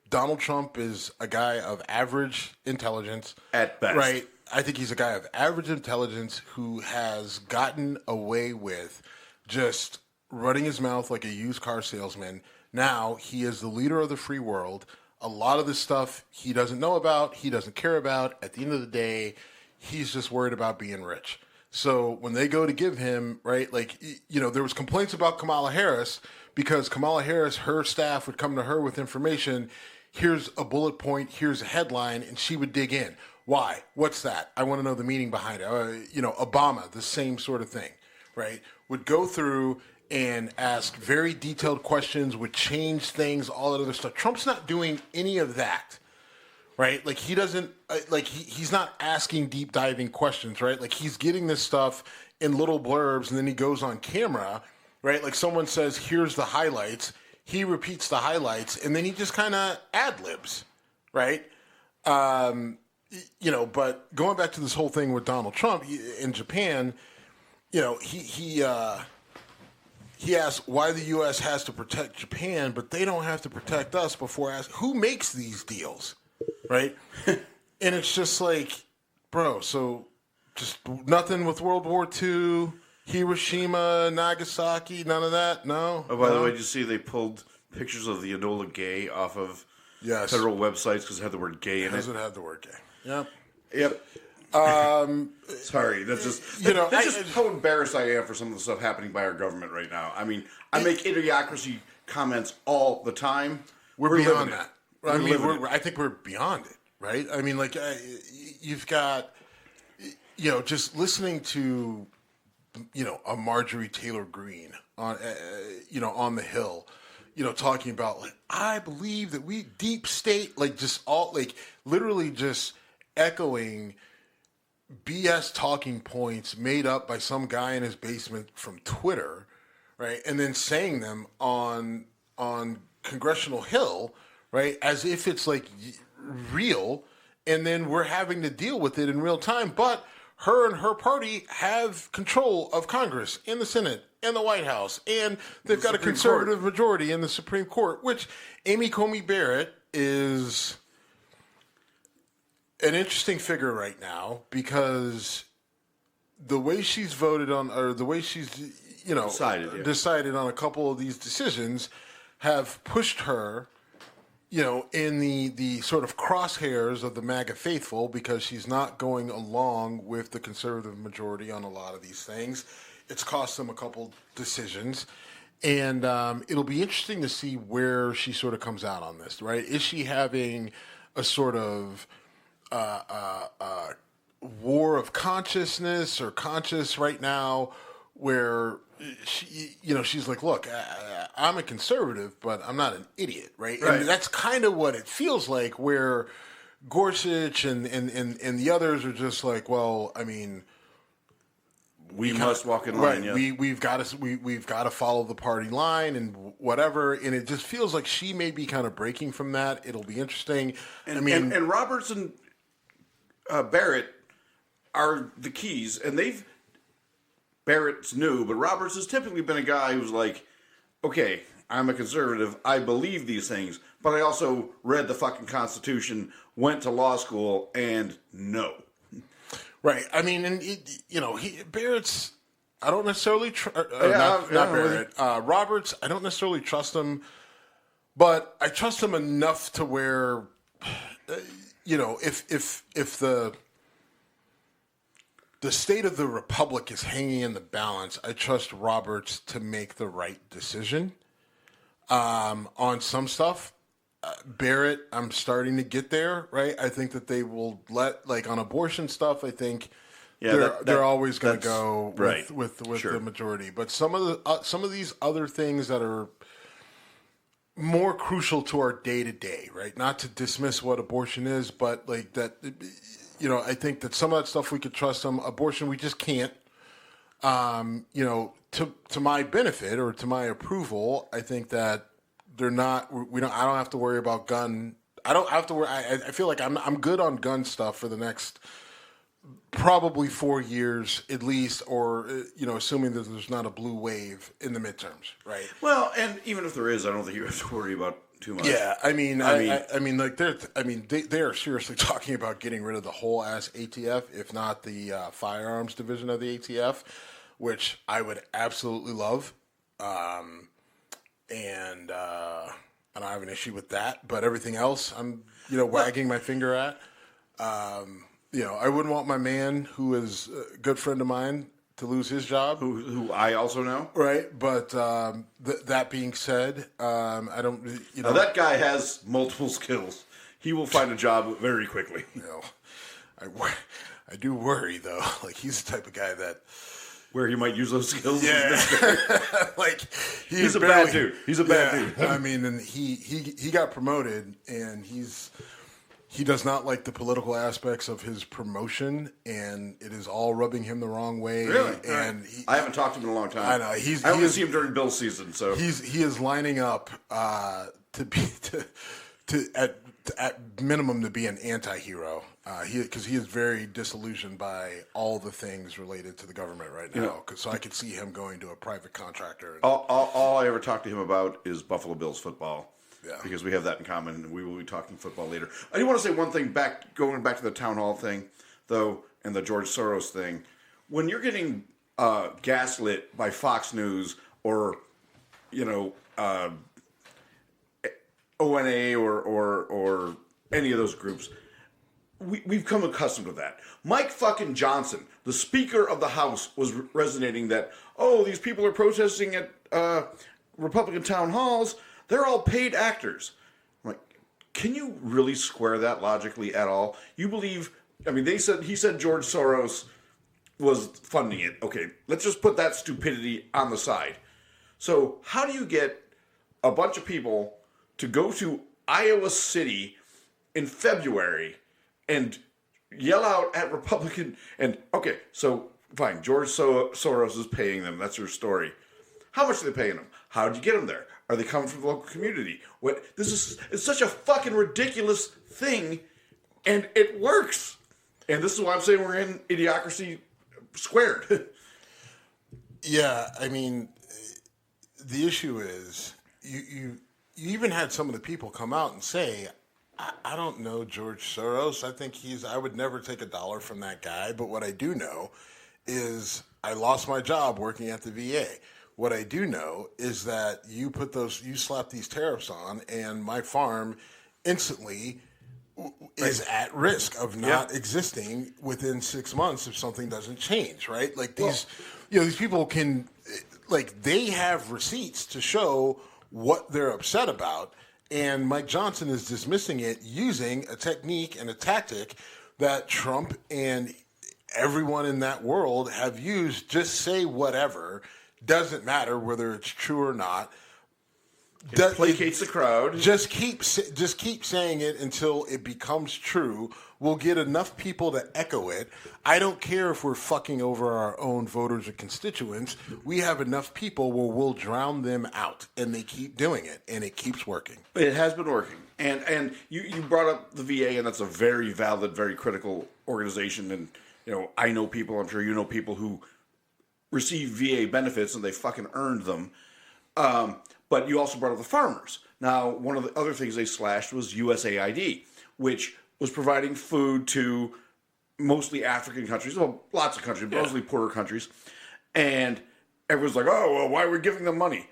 Donald Trump is a guy of average intelligence. At best. Right? I think he's a guy of average intelligence who has gotten away with just running his mouth like a used car salesman. Now he is the leader of the free world. A lot of the stuff he doesn't know about, he doesn't care about. At the end of the day, he's just worried about being rich. So when they go to give him, right, like, there was complaints about Kamala Harris because Kamala Harris, her staff would come to her with information. Here's a bullet point. Here's a headline, and she would dig in. Why? What's that? I want to know the meaning behind it. Obama, the same sort of thing, right? Would go through and ask very detailed questions, would change things, all that other stuff. Trump's not doing any of that, right? Like he doesn't, he's not asking deep diving questions, right? Like he's getting this stuff in little blurbs and then he goes on camera, right? Like someone says, here's the highlights. He repeats the highlights and then he just kind of ad-libs, right? But going back to this whole thing with Donald Trump in Japan, he asked why the U.S. has to protect Japan, but they don't have to protect us before asking who makes these deals, right? And it's just like, bro, so just nothing with World War II, Hiroshima, Nagasaki, none of that? No? Oh, by the way, did you see they pulled pictures of the Enola Gay off of federal websites because it had the word gay in it? Because it had the word gay. Yep. Yep. Sorry, that's just how embarrassed I am for some of the stuff happening by our government right now. I mean, I make idiocracy comments all the time. We're beyond that. I think we're beyond it, right? I mean, like you've got, just listening to, a Marjorie Taylor Greene on, on the Hill, talking about like I believe that we deep state, like just all like literally just echoing BS talking points made up by some guy in his basement from Twitter, right? And then saying them on Congressional Hill, right? As if it's like real, and then we're having to deal with it in real time. But her and her party have control of Congress and the Senate and the White House, and they've got a conservative majority in the Supreme Court, which Amy Coney Barrett is an interesting figure right now because the way she's voted on, or the way she's, decided on a couple of these decisions have pushed her, in the sort of crosshairs of the MAGA faithful because she's not going along with the conservative majority on a lot of these things. It's cost them a couple decisions. And it'll be interesting to see where she sort of comes out on this, right? Is she having a sort of war of consciousness or conscious right now where she's like, look, I'm a conservative, but I'm not an idiot, right? And that's kind of what it feels like where Gorsuch and the others are just like, well, I mean, we must walk in line. Right. Yeah. We've got to follow the party line and whatever. And it just feels like she may be kind of breaking from that. It'll be interesting. And and Roberts and Barrett are the keys, and Barrett's new, but Roberts has typically been a guy who's like, okay, I'm a conservative, I believe these things, but I also read the fucking Constitution, went to law school, and no. Right. I mean, and Barrett's, I don't necessarily not Barrett. Roberts, I don't necessarily trust him, but I trust him enough to where, if the state of the republic is hanging in the balance, I trust Roberts to make the right decision on some stuff. Barrett, I'm starting to get there, right? I think that they will like on abortion stuff, I think they're always going to go with the majority. But some of these other things that are more crucial to our day-to-day, right? Not to dismiss what abortion is, but like that, I think that some of that stuff we could trust them. Abortion, we just can't. To my benefit or to my approval, I think that they're not. I don't have to worry about gun. I don't have to worry. I feel like I'm good on gun stuff for the next probably 4 years at least, or assuming that there's not a blue wave in the midterms, right? Well, and even if there is, I don't think you have to worry about too much. Yeah, I mean, they are seriously talking about getting rid of the whole ass ATF, if not the firearms division of the ATF, which I would absolutely love. And I don't have an issue with that, but everything else, I'm wagging my finger at. I wouldn't want my man, who is a good friend of mine, to lose his job. Who I also know. Right, but that being said, I don't. Now that guy has multiple skills. He will find a job very quickly. I do worry though. Like he's the type of guy that where he might use those skills. Yeah, like he's a bad dude. He's a bad dude. I mean, and he got promoted, and he does not like the political aspects of his promotion, and it is all rubbing him the wrong way. Really? And I haven't talked to him in a long time. I know I only see him during Bill season, so he is lining up at minimum to be an anti-hero. Because he is very disillusioned by all the things related to the government right now. So I could see him going to a private contractor. All I ever talk to him about is Buffalo Bills football. Yeah. Because we have that in common, and we will be talking football later. I do want to say one thing going back to the town hall thing, though, and the George Soros thing. When you're getting gaslit by Fox News or, ONA or any of those groups, we've come accustomed to that. Mike fucking Johnson, the Speaker of the House, was resonating that, these people are protesting at Republican town halls. They're all paid actors. I'm like, can you really square that logically at all? You believe, he said George Soros was funding it. Okay, let's just put that stupidity on the side. So how do you get a bunch of people to go to Iowa City in February and yell out at Republican, and okay, so fine, George Soros is paying them. That's your story. How much are they paying them? How did you get them there? Are they coming from the local community? It's such a fucking ridiculous thing, and it works. And this is why I'm saying we're in idiocracy squared. Yeah, the issue is you even had some of the people come out and say, I don't know George Soros. I think I would never take $1 from that guy. But what I do know is I lost my job working at the VA. What I do know is that you slap these tariffs on, and my farm instantly is at risk of not existing within 6 months if something doesn't change, right? Like these people can, they have receipts to show what they're upset about, and Mike Johnson is dismissing it using a technique and a tactic that Trump and everyone in that world have used. Just say whatever. Doesn't matter whether it's true or not. It placates the crowd. Just keep saying it until it becomes true. We'll get enough people to echo it. I don't care if we're fucking over our own voters or constituents. We have enough people where we'll drown them out, and they keep doing it, and it keeps working. It has been working, and you brought up the VA, and that's a very valid, very critical organization. And I know people. I'm sure you know people who receive VA benefits, and they fucking earned them. But you also brought up the farmers. Now, one of the other things they slashed was USAID, which was providing food to mostly African countries, well, lots of countries, mostly poorer countries. And everyone's like, why are we giving them money?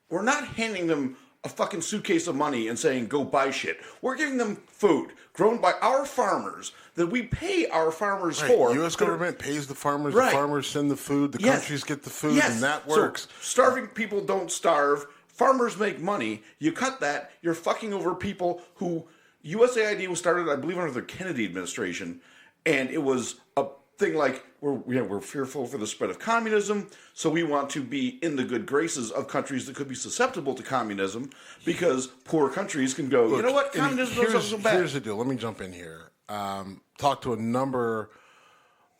We're not handing them a fucking suitcase of money and saying, go buy shit. We're giving them food grown by our farmers that we pay our farmers for. The U.S. government pays the farmers. Right. The farmers send the food. The countries get the food, and that works. So starving people don't starve. Farmers make money. You cut that, you're fucking over people who USAID was started, I believe, under the Kennedy administration, and it was a thing like we're fearful for the spread of communism, so we want to be in the good graces of countries that could be susceptible to communism because poor countries can go, you know what, communism isn't so bad. Here's the deal. Let me jump in here. Talked to a number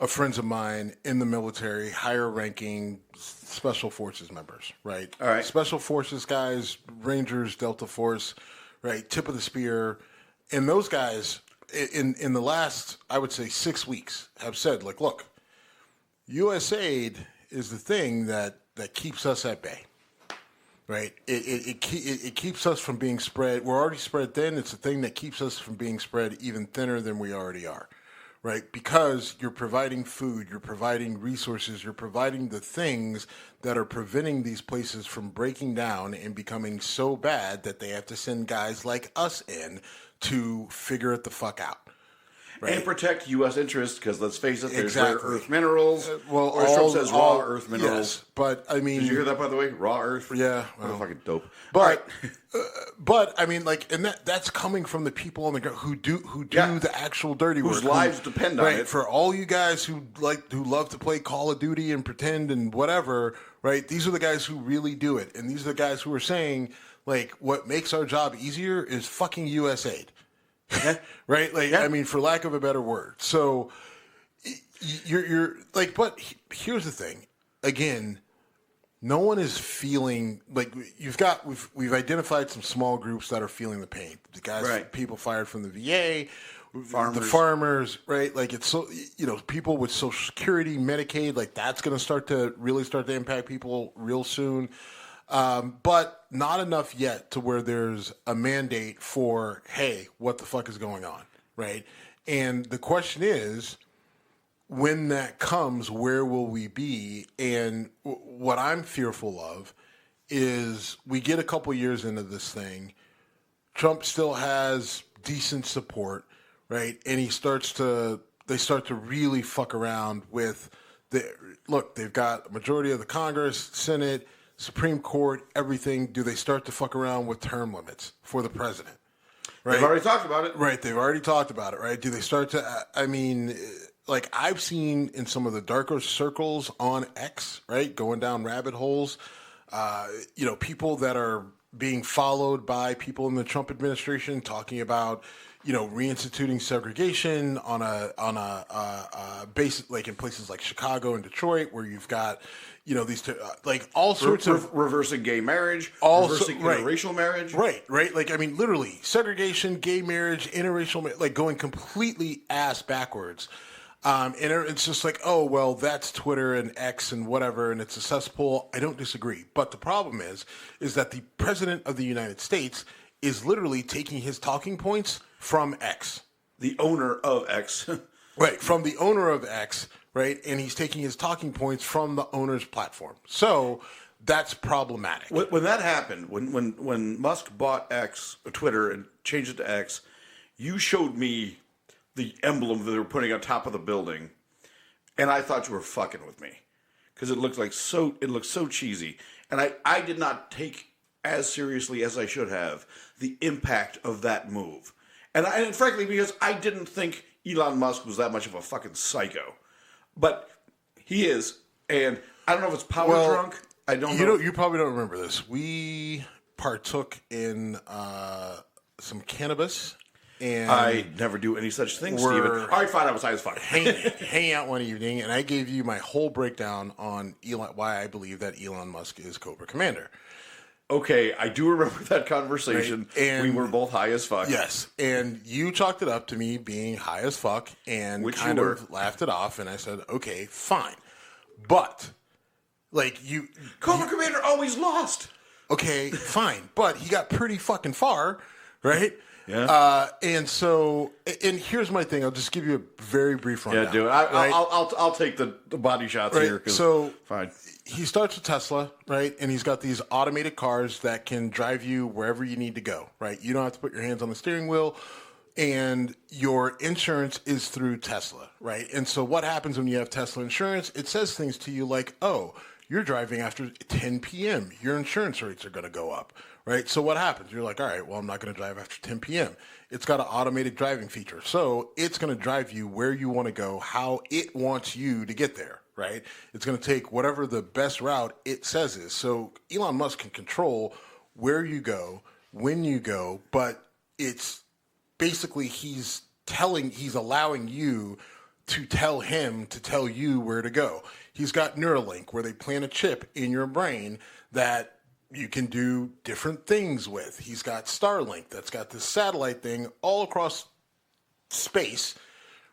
of friends of mine in the military, higher ranking special forces members, right? All right. Special forces guys, Rangers, Delta Force, right? Tip of the spear. And those guys in the last, I would say 6 weeks have said, look, USAID is the thing that keeps us at bay, right? It keeps us from being spread. We're already spread thin. It's the thing that keeps us from being spread even thinner than we already are. Right, because you're providing food, you're providing resources, you're providing the things that are preventing these places from breaking down and becoming so bad that they have to send guys like us in to figure it the fuck out. right? And protect U.S. interests, because let's face it, there's Exactly. rare earth minerals. Well, or as Trump says, raw earth minerals. Yes, but I mean, did you hear that, by the way? Raw earth. Yeah, what a fucking dope. But, but I mean, like, and that's coming from the people on the ground who do the actual dirty work, whose lives depend on it. For all you guys who love to play Call of Duty and pretend and whatever, right? These are the guys who really do it, and these are the guys who are saying, like, what makes our job easier is fucking U.S. aid. Right? Like, I mean, for lack of a better word. So you're like, but here's the thing. Again, no one is feeling like we've identified some small groups that are feeling the pain. The guys, people fired from the VA, the farmers, right? Like, it's so, people with Social Security, Medicaid, like, that's going to really start to impact people real soon. But not enough yet to where there's a mandate for, hey, what the fuck is going on, right? And the question is, when that comes, where will we be? And what I'm fearful of is we get a couple years into this thing, Trump still has decent support, right? And they start to really fuck around with they've got a majority of the Congress, Senate, Supreme Court, everything. Do they start to fuck around with term limits for the president? Right? They've already talked about it. Right, they've already talked about it, right? Do they start to, I mean, like, I've seen in some of the darker circles on X, right, going down rabbit holes, people that are being followed by people in the Trump administration talking about, reinstituting segregation on a basis, like in places like Chicago and Detroit, where you've got, these like all sorts of reversing gay marriage, reversing interracial marriage, right. Like, I mean, literally segregation, gay marriage, interracial, like going completely ass backwards. And it's just like, oh, well, that's Twitter and X and whatever, and it's a cesspool. I don't disagree. But the problem is that the president of the United States is literally taking his talking points from X. The owner of X. Right, from the owner of X, right? And he's taking his talking points from the owner's platform. So that's problematic. When that happened, when Musk bought X, Twitter, and changed it to X, you showed me the emblem that they were putting on top of the building, and I thought you were fucking with me because it looked so cheesy, and I did not take as seriously as I should have the impact of that move, and frankly, because I didn't think Elon Musk was that much of a fucking psycho, but he is, and I don't know if it's power drunk. I don't know. You probably don't remember this. We partook in some cannabis. And I never do any such thing, Steven. All right, fine. I was high as fuck. hang out one evening, and I gave you my whole breakdown on why I believe that Elon Musk is Cobra Commander. Okay, I do remember that conversation. Right. And we were both high as fuck. Yes, and you chalked it up to me being high as fuck and kind of laughed it off, and I said, okay, fine. But, like, Cobra Commander always lost. Okay, fine. But he got pretty fucking far, right? Yeah. And here's my thing. I'll just give you a very brief rundown. Yeah, do it. I'll take the body shots here. So fine. He starts with Tesla, right? And he's got these automated cars that can drive you wherever you need to go, right? You don't have to put your hands on the steering wheel, and your insurance is through Tesla, right? And so what happens when you have Tesla insurance? It says things to you like, oh, you're driving after 10 p.m. Your insurance rates are going to go up, right? So what happens? You're like, all right, well, I'm not going to drive after 10 p.m. It's got an automated driving feature. So it's going to drive you where you want to go, how it wants you to get there, right? It's going to take whatever the best route it says is. So Elon Musk can control where you go, when you go, but it's basically he's allowing you to tell him to tell you where to go. He's got Neuralink, where they plant a chip in your brain that you can do different things with. He's got Starlink, that's got this satellite thing all across space,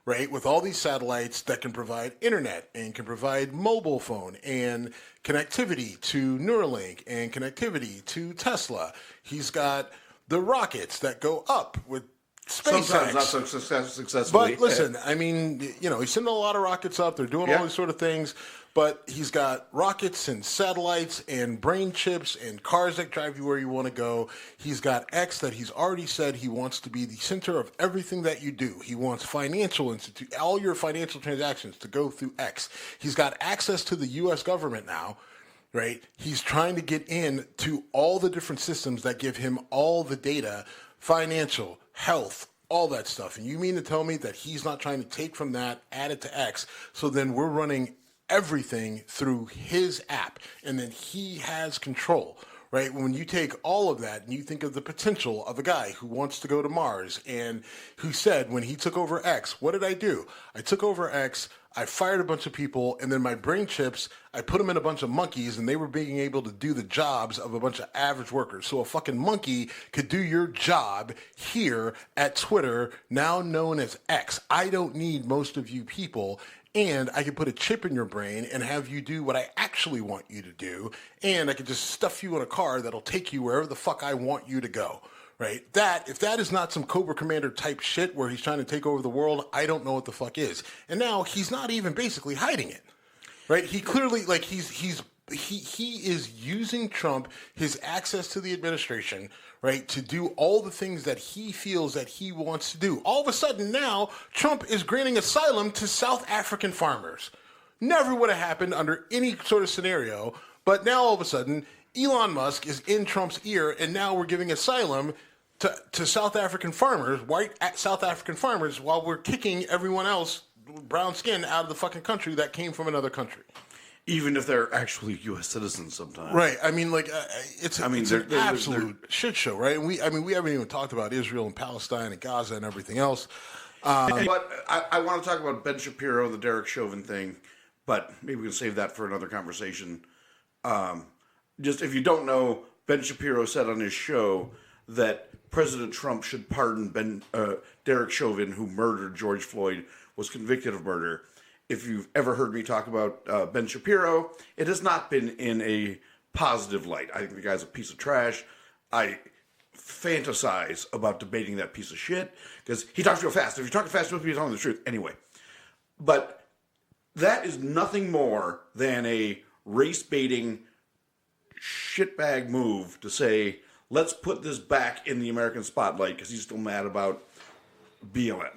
right? With all these satellites that can provide internet and can provide mobile phone and connectivity to Neuralink and connectivity to Tesla. He's got the rockets that go up with SpaceX. Sometimes not so successfully. But listen, I mean, he's sending a lot of rockets up. They're doing all these sort of things. But he's got rockets and satellites and brain chips and cars that drive you where you want to go. He's got X that he's already said he wants to be the center of everything that you do. He wants all your financial transactions to go through X. He's got access to the U.S. government now, right? He's trying to get in to all the different systems that give him all the data, financial, health, all that stuff. And you mean to tell me that he's not trying to take from that, add it to X, so then we're running everything through his app, and then he has control, right? When you take all of that and you think of the potential of a guy who wants to go to Mars and who said when he took over X, what did I do? I took over X, I fired a bunch of people, and then my brain chips, I put them in a bunch of monkeys, and they were being able to do the jobs of a bunch of average workers. So a fucking monkey could do your job here at Twitter, now known as X. I don't need most of you people. And I can put a chip in your brain and have you do what I actually want you to do. And I can just stuff you in a car that'll take you wherever the fuck I want you to go. Right? If that is not some Cobra Commander type shit where he's trying to take over the world, I don't know what the fuck is. And now he's not even basically hiding it. Right? He clearly, like, he is using Trump, his access to the administration, right, to do all the things that he feels that he wants to do. All of a sudden now, Trump is granting asylum to South African farmers. Never would have happened under any sort of scenario, but now all of a sudden, Elon Musk is in Trump's ear, and now we're giving asylum to South African farmers, white South African farmers, while we're kicking everyone else, brown skin, out of the fucking country that came from another country. Even if they're actually U.S. citizens sometimes. Right. I mean, like, it's an absolute shit show, right? And we haven't even talked about Israel and Palestine and Gaza and everything else. But I want to talk about Ben Shapiro, the Derek Chauvin thing, but maybe we can save that for another conversation. Just if you don't know, Ben Shapiro said on his show that President Trump should pardon Derek Chauvin, who murdered George Floyd, was convicted of murder. If you've ever heard me talk about Ben Shapiro, it has not been in a positive light. I think the guy's a piece of trash. I fantasize about debating that piece of shit because he talks real fast. If you're talking fast, you must be telling the truth. Anyway, but that is nothing more than a race-baiting shitbag move to say, let's put this back in the American spotlight because he's still mad about BLM.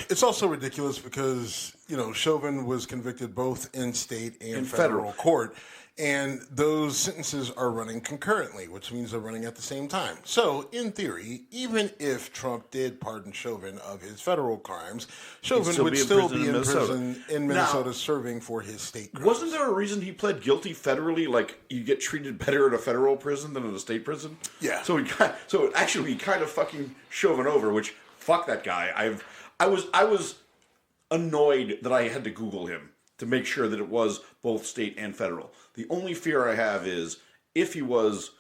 It's also ridiculous because, Chauvin was convicted both in state and federal court, and those sentences are running concurrently, which means they're running at the same time. So, in theory, even if Trump did pardon Chauvin of his federal crimes, Chauvin would still be in prison in Minnesota serving for his state crimes. Wasn't there a reason he pled guilty federally? Like, you get treated better in a federal prison than in a state prison? Yeah. So he kind of fucking Chauvin over, which, fuck that guy. I was annoyed that I had to Google him to make sure that it was both state and federal. The only fear I have is if he was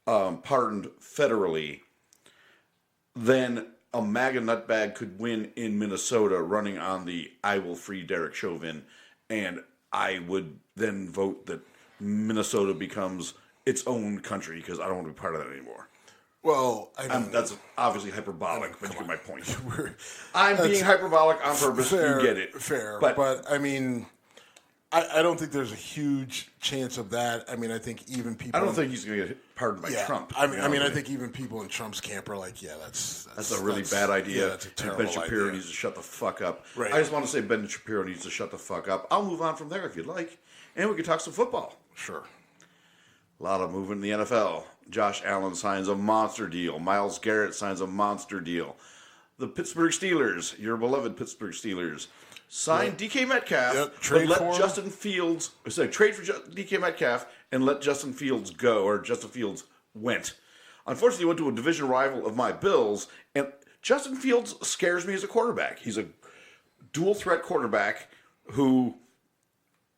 pardoned federally, then a MAGA nutbag could win in Minnesota running on the I will free Derek Chauvin, and I would then vote that Minnesota becomes its own country because I don't want to be part of that anymore. Well, that's obviously hyperbolic, but you get my point. I'm being hyperbolic on purpose. Fair, you get it. Fair. But I mean, I don't think there's a huge chance of that. I mean, I think even people... I don't think he's going to get pardoned by Trump. I think even people in Trump's camp are like, that's a really bad idea. Yeah, that's a terrible Ben Shapiro idea. needs to shut the fuck up. Right. I just want to say Ben Shapiro needs to shut the fuck up. I'll move on from there if you'd like. And we can talk some football. Sure. A lot of movement in the NFL. Josh Allen signs a monster deal. Myles Garrett signs a monster deal. The Pittsburgh Steelers, your beloved Pittsburgh Steelers, signed DK Metcalf, but let Justin Fields... trade for DK Metcalf and let Justin Fields go, or Justin Fields went. Unfortunately, he went to a division rival of my Bills, and Justin Fields scares me as a quarterback. He's a dual-threat quarterback who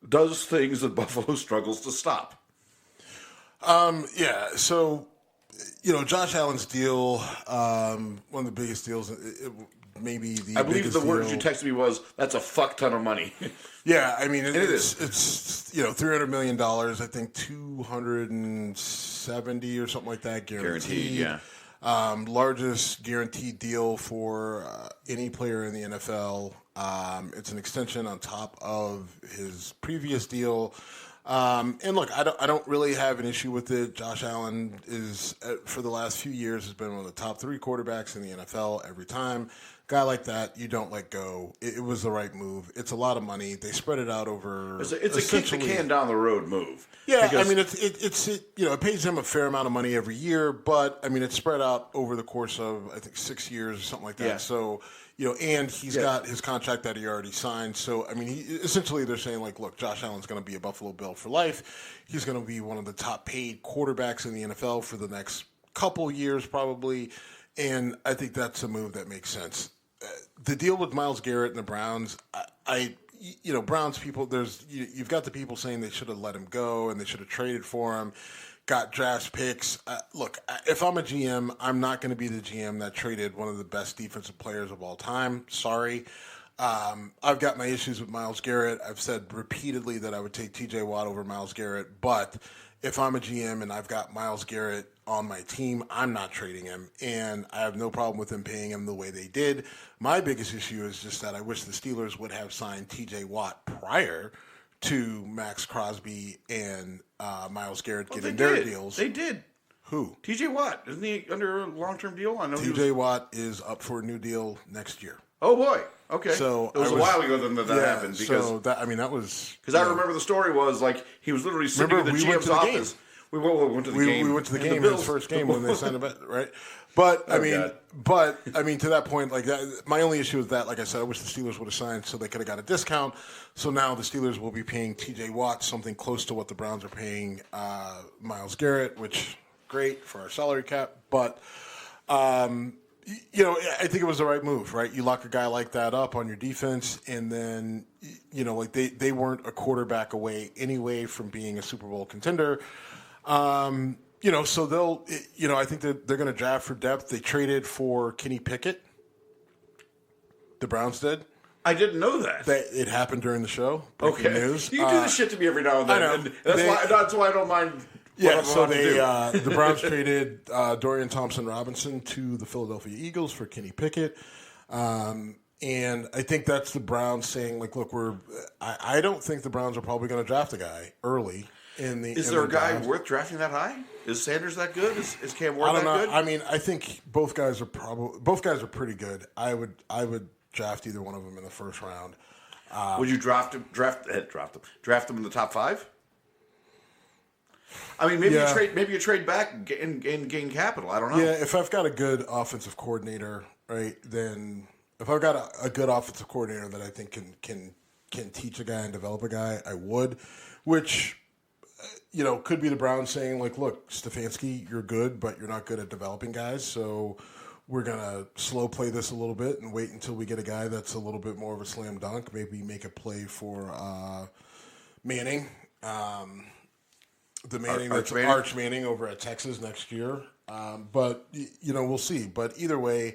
does things that Buffalo struggles to stop. So, Josh Allen's deal, one of the biggest deals, maybe the I believe the deal. word you texted me was, that's a fuck ton of money. Yeah, I mean, it's $300 million, I think 270 or something like that, guaranteed. Yeah. Largest guaranteed deal for any player in the NFL. It's an extension on top of his previous deal. And look, I don't really have an issue with it. Josh Allen is, for the last few years, has been one of the top 3 quarterbacks in the NFL every time. Guy like that, you don't let go. It was the right move. It's a lot of money. They spread it out over. It's a kick the can down the road move. Yeah, I mean it pays him a fair amount of money every year, but I mean it's spread out over the course of I think 6 years or something like that. Yeah. So and he's got his contract that he already signed. So I mean, essentially they're saying like, look, Josh Allen's going to be a Buffalo Bill for life. He's going to be one of the top paid quarterbacks in the NFL for the next couple years probably, and I think that's a move that makes sense. The deal with Myles Garrett and the Browns, Browns people, you've got the people saying they should have let him go and they should have traded for him, got draft picks. Look, if I'm a GM, I'm not going to be the GM that traded one of the best defensive players of all time. Sorry. I've got my issues with Myles Garrett. I've said repeatedly that I would take TJ Watt over Myles Garrett, but if I'm a GM and I've got Myles Garrett on my team, I'm not trading him, and I have no problem with them paying him the way they did. My biggest issue is just that I wish the Steelers would have signed TJ Watt prior to Max Crosby and Myles Garrett getting their deals. They did. Who? TJ Watt. Isn't he under a long-term deal? I know TJ Watt is up for a new deal next year. Oh, boy. Okay. So it was a while ago that happened. Because, so that was... Because I remember the story was, like, he was literally sitting in the GM's office. We went to the game. We went to the game, his first game when they signed a bet, right? But, I mean, to that point, like that, my only issue with that, like I said, I wish the Steelers would have signed so they could have got a discount. So now the Steelers will be paying TJ Watt something close to what the Browns are paying Myles Garrett, which, great for our salary cap. But... I think it was the right move, right? You lock a guy like that up on your defense, and then, like they weren't a quarterback away anyway from being a Super Bowl contender. So they'll, I think that they're going to draft for depth. They traded for Kenny Pickett. The Browns did. I didn't know that. It happened during the show. Breaking news. You do this shit to me every now and then. I know. And that's why I don't mind. Yeah, so the Browns traded Dorian Thompson-Robinson to the Philadelphia Eagles for Kenny Pickett. And I think that's the Browns saying, like, look, I don't think the Browns are probably going to draft a guy early in the. Is there a guy worth drafting that high? Is Sanders that good? Is Cam Ward that good? I mean, I think both guys are pretty good. I would draft either one of them in the first round. Would you draft them in the top 5? I mean, maybe you trade back and gain capital. I don't know. Yeah, if I've got a good offensive coordinator, right, then if I've got a good offensive coordinator that I think can teach a guy and develop a guy, I would. Which, could be the Browns saying, like, look, Stefanski, you're good, but you're not good at developing guys, so we're going to slow play this a little bit and wait until we get a guy that's a little bit more of a slam dunk. Maybe make a play for Manning. The Manning, Arch Manning over at Texas next year. But, we'll see. But either way,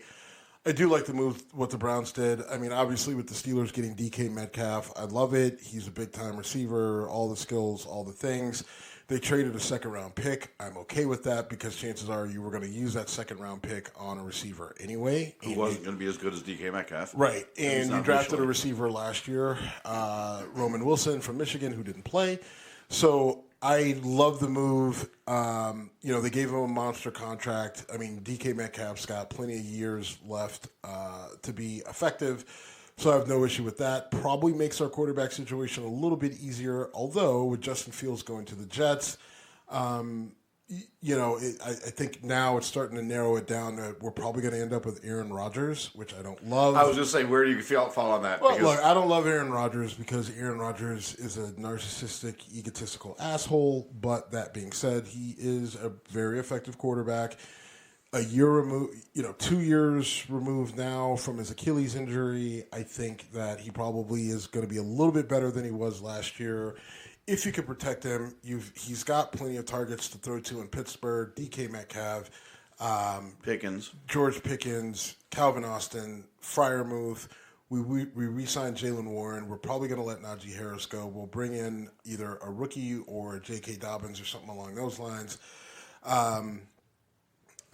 I do like the move, what the Browns did. I mean, obviously with the Steelers getting DK Metcalf, I love it. He's a big-time receiver, all the skills, all the things. They traded a second-round pick. I'm okay with that because chances are you were going to use that second-round pick on a receiver anyway. Who wasn't going to be as good as DK Metcalf. Right. And you drafted a receiver last year, Roman Wilson from Michigan, who didn't play. So I love the move. They gave him a monster contract. I mean, DK Metcalf's got plenty of years left to be effective, so I have no issue with that. Probably makes our quarterback situation a little bit easier, although with Justin Fields going to the Jets, I think now it's starting to narrow it down that we're probably going to end up with Aaron Rodgers, which I don't love. I was just saying, where do you fall on that? Well, look, I don't love Aaron Rodgers because Aaron Rodgers is a narcissistic, egotistical asshole. But that being said, he is a very effective quarterback. A year removed, 2 years removed now from his Achilles injury. I think that he probably is going to be a little bit better than he was last year. If you could protect him, he's got plenty of targets to throw to in Pittsburgh. DK Metcalf, George Pickens, Calvin Austin, Freiermuth. We re-signed Jalen Warren. We're probably going to let Najee Harris go. We'll bring in either a rookie or J.K. Dobbins or something along those lines.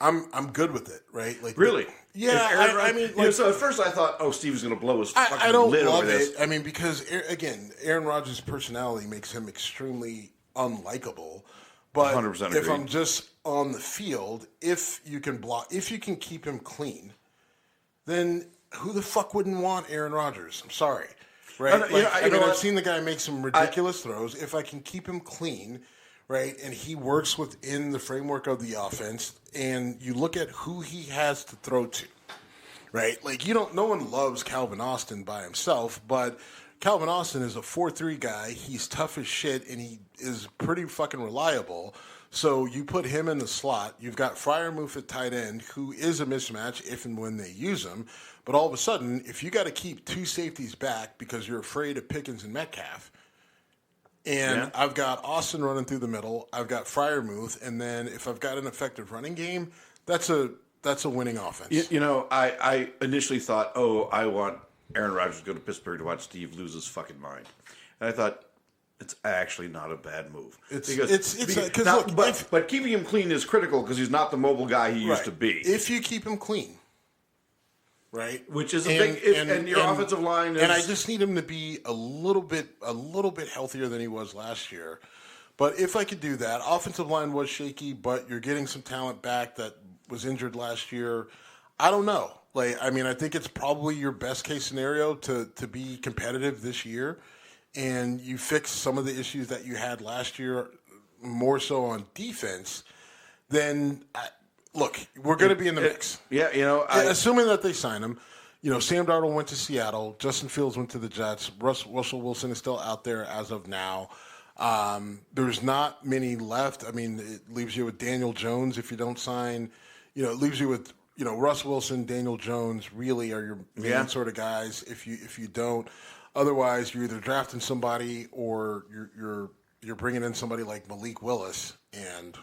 I'm good with it, right? Like really? Yeah, I mean, like, so at first I thought, oh, Steve's going to blow his fucking I don't lid love over this. it. I mean, because again, Aaron Rodgers' personality makes him extremely unlikable. But 100% if agreed. I'm just on the field, if you can keep him clean, then who the fuck wouldn't want Aaron Rodgers? I'm sorry, right? I've seen the guy make some ridiculous throws. If I can keep him clean, right, and he works within the framework of the offense, and you look at who he has to throw to, right? Like no one loves Calvin Austin by himself, but Calvin Austin is a 4-3 guy. He's tough as shit, and he is pretty fucking reliable. So you put him in the slot. You've got Freiermuth at tight end, who is a mismatch if and when they use him. But all of a sudden, if you got to keep two safeties back because you're afraid of Pickens and Metcalf, and I've got Austin running through the middle, I've got Freiermuth, and then if I've got an effective running game, that's a winning offense. I initially thought, I want Aaron Rodgers to go to Pittsburgh to watch Steve lose his fucking mind. And I thought, it's actually not a bad move. But keeping him clean is critical because he's not the mobile guy he used to be. If you keep him clean, right, which is and your offensive line is, and I just need him to be a little bit healthier than he was last year. But if I could do that, offensive line was shaky, but you're getting some talent back that was injured last year. I don't know. I think it's probably your best case scenario to be competitive this year. And you fix some of the issues that you had last year, more so on defense, then, look, we're going to be in the mix. Assuming that they sign him. Sam Darnold went to Seattle. Justin Fields went to the Jets. Russell Wilson is still out there as of now. There's not many left. I mean, it leaves you with Daniel Jones if you don't sign. It leaves you with, Russ Wilson, Daniel Jones really are your main sort of guys if you don't. Otherwise, you're either drafting somebody or you're bringing in somebody like Malik Willis, and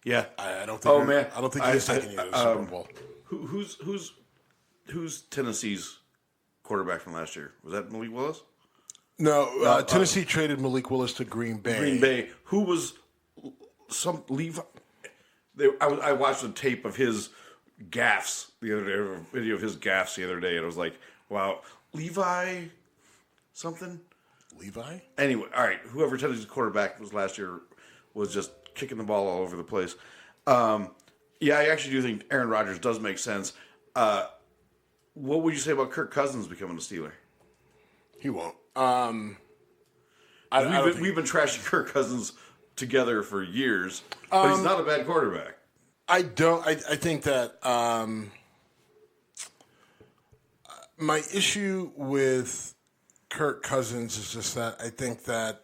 I don't think. I don't think he's taking you to the Super Bowl. Who's Tennessee's quarterback from last year? Was that Malik Willis? No, Tennessee traded Malik Willis to Green Bay. Who was some Levi? I watched a tape of his gaffes the other day, a video of his gaffes the other day, and I was like, wow, Levi. Something? Levi? Anyway, all right. Whoever Tennessee's quarterback was last year was just kicking the ball all over the place. I actually do think Aaron Rodgers does make sense. What would you say about Kirk Cousins becoming a Steeler? He won't. We've been trashing Kirk Cousins together for years, but he's not a bad quarterback. I think that my issue with Kirk Cousins is just that I think that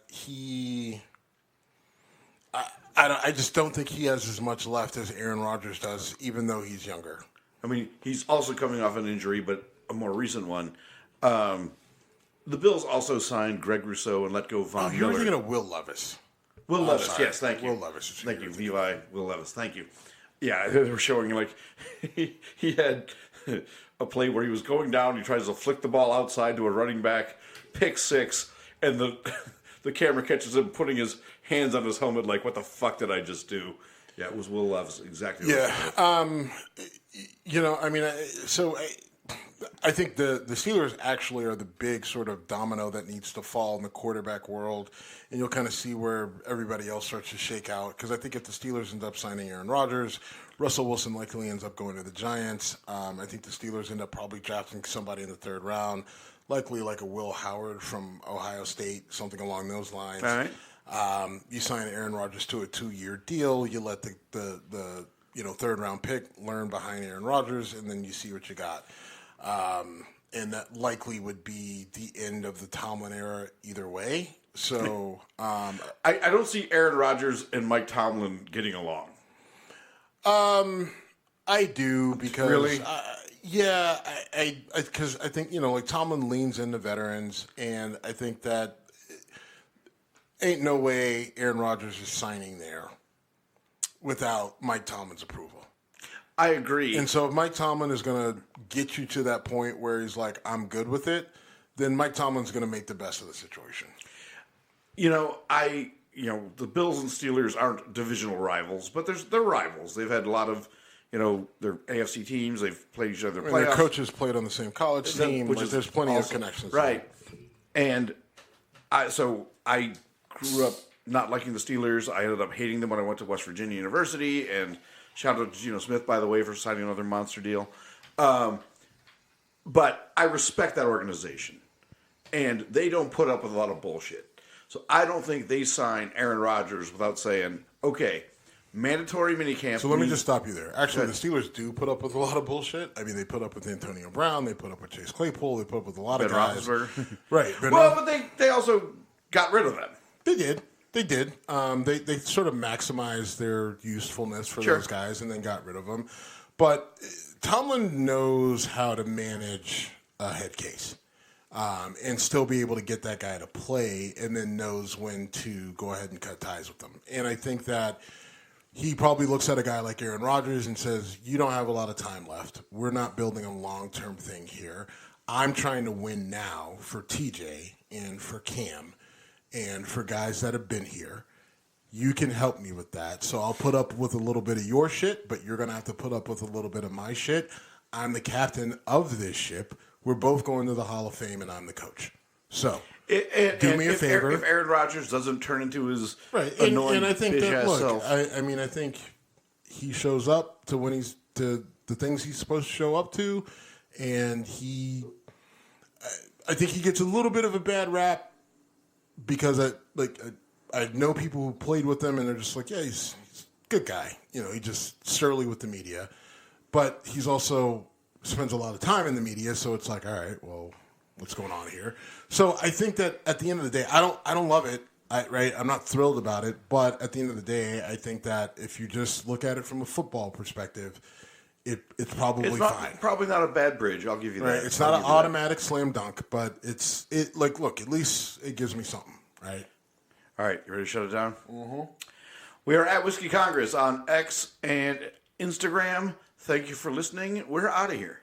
I just don't think he has as much left as Aaron Rodgers does, even though he's younger. I mean, he's also coming off an injury, but a more recent one. The Bills also signed Greg Rousseau and let go Von Miller. You're thinking of Will Levis. Will Levis, yes, thank you. Will Levis. Thank you, Levi. Will Levis, thank you. Yeah, they were showing he had a play where he was going down. He tries to flick the ball outside to a running back, pick six, and the camera catches him putting his hands on his helmet like, what the fuck did I just do? Yeah, it was Will Levis, exactly. I think the Steelers actually are the big sort of domino that needs to fall in the quarterback world, and you'll kind of see where everybody else starts to shake out. Because I think if the Steelers end up signing Aaron Rodgers, Russell Wilson likely ends up going to the Giants. I think the Steelers end up probably drafting somebody in the third round, likely like a Will Howard from Ohio State, something along those lines. All right. You sign Aaron Rodgers to a 2-year deal. You let the third round pick learn behind Aaron Rodgers, and then you see what you got. And that likely would be the end of the Tomlin era either way. So I don't see Aaron Rodgers and Mike Tomlin getting along. I do because really, because I think like Tomlin leans into veterans, and I think that ain't no way Aaron Rodgers is signing there without Mike Tomlin's approval. I agree. And so if Mike Tomlin is going to get you to that point where he's like, I'm good with it, then Mike Tomlin's going to make the best of the situation. The Bills and Steelers aren't divisional rivals, but they're rivals. They've had a lot of, they're AFC teams. They've played each other. And their coaches played on the same college team. Which is there's plenty of connections. Right. And I grew up not liking the Steelers. I ended up hating them when I went to West Virginia University. And shout out to Geno Smith, by the way, for signing another monster deal. But I respect that organization. And they don't put up with a lot of bullshit. So I don't think they sign Aaron Rodgers without saying, okay, mandatory minicamp. So let me just stop you there. Actually, the Steelers do put up with a lot of bullshit. I mean, they put up with Antonio Brown. They put up with Chase Claypool. They put up with a lot of guys. Right. But they also got rid of them. They did. They did. They sort of maximized their usefulness for those guys and then got rid of them. But Tomlin knows how to manage a head case. And still be able to get that guy to play, and then knows when to go ahead and cut ties with them. And I think that he probably looks at a guy like Aaron Rodgers and says, you don't have a lot of time left. We're not building a long-term thing here. I'm trying to win now for TJ and for Cam and for guys that have been here. You can help me with that. So I'll put up with a little bit of your shit, but you're going to have to put up with a little bit of my shit. I'm the captain of this ship. We're both going to the Hall of Fame, and I'm the coach. So, do me a favor. If Aaron Rodgers doesn't turn into his annoying and I think that, look, self. I think he shows up to when he's to the things he's supposed to show up to, and I think he gets a little bit of a bad rap because I know people who played with him, and they're just like, yeah, he's a good guy. He's just surly with the media, but he's also spends a lot of time in the media, so it's like, all right, well, what's going on here? So I think that at the end of the day, I don't love it, right? I'm not thrilled about it, but at the end of the day, I think that if you just look at it from a football perspective, it's probably fine. Probably not a bad bridge. I'll give you that. Right? It's not an automatic slam dunk, but look, at least it gives me something, right? All right, you ready to shut it down? Mm-hmm. We are at Whiskey Congress on X and Instagram. Thank you for listening. We're out of here.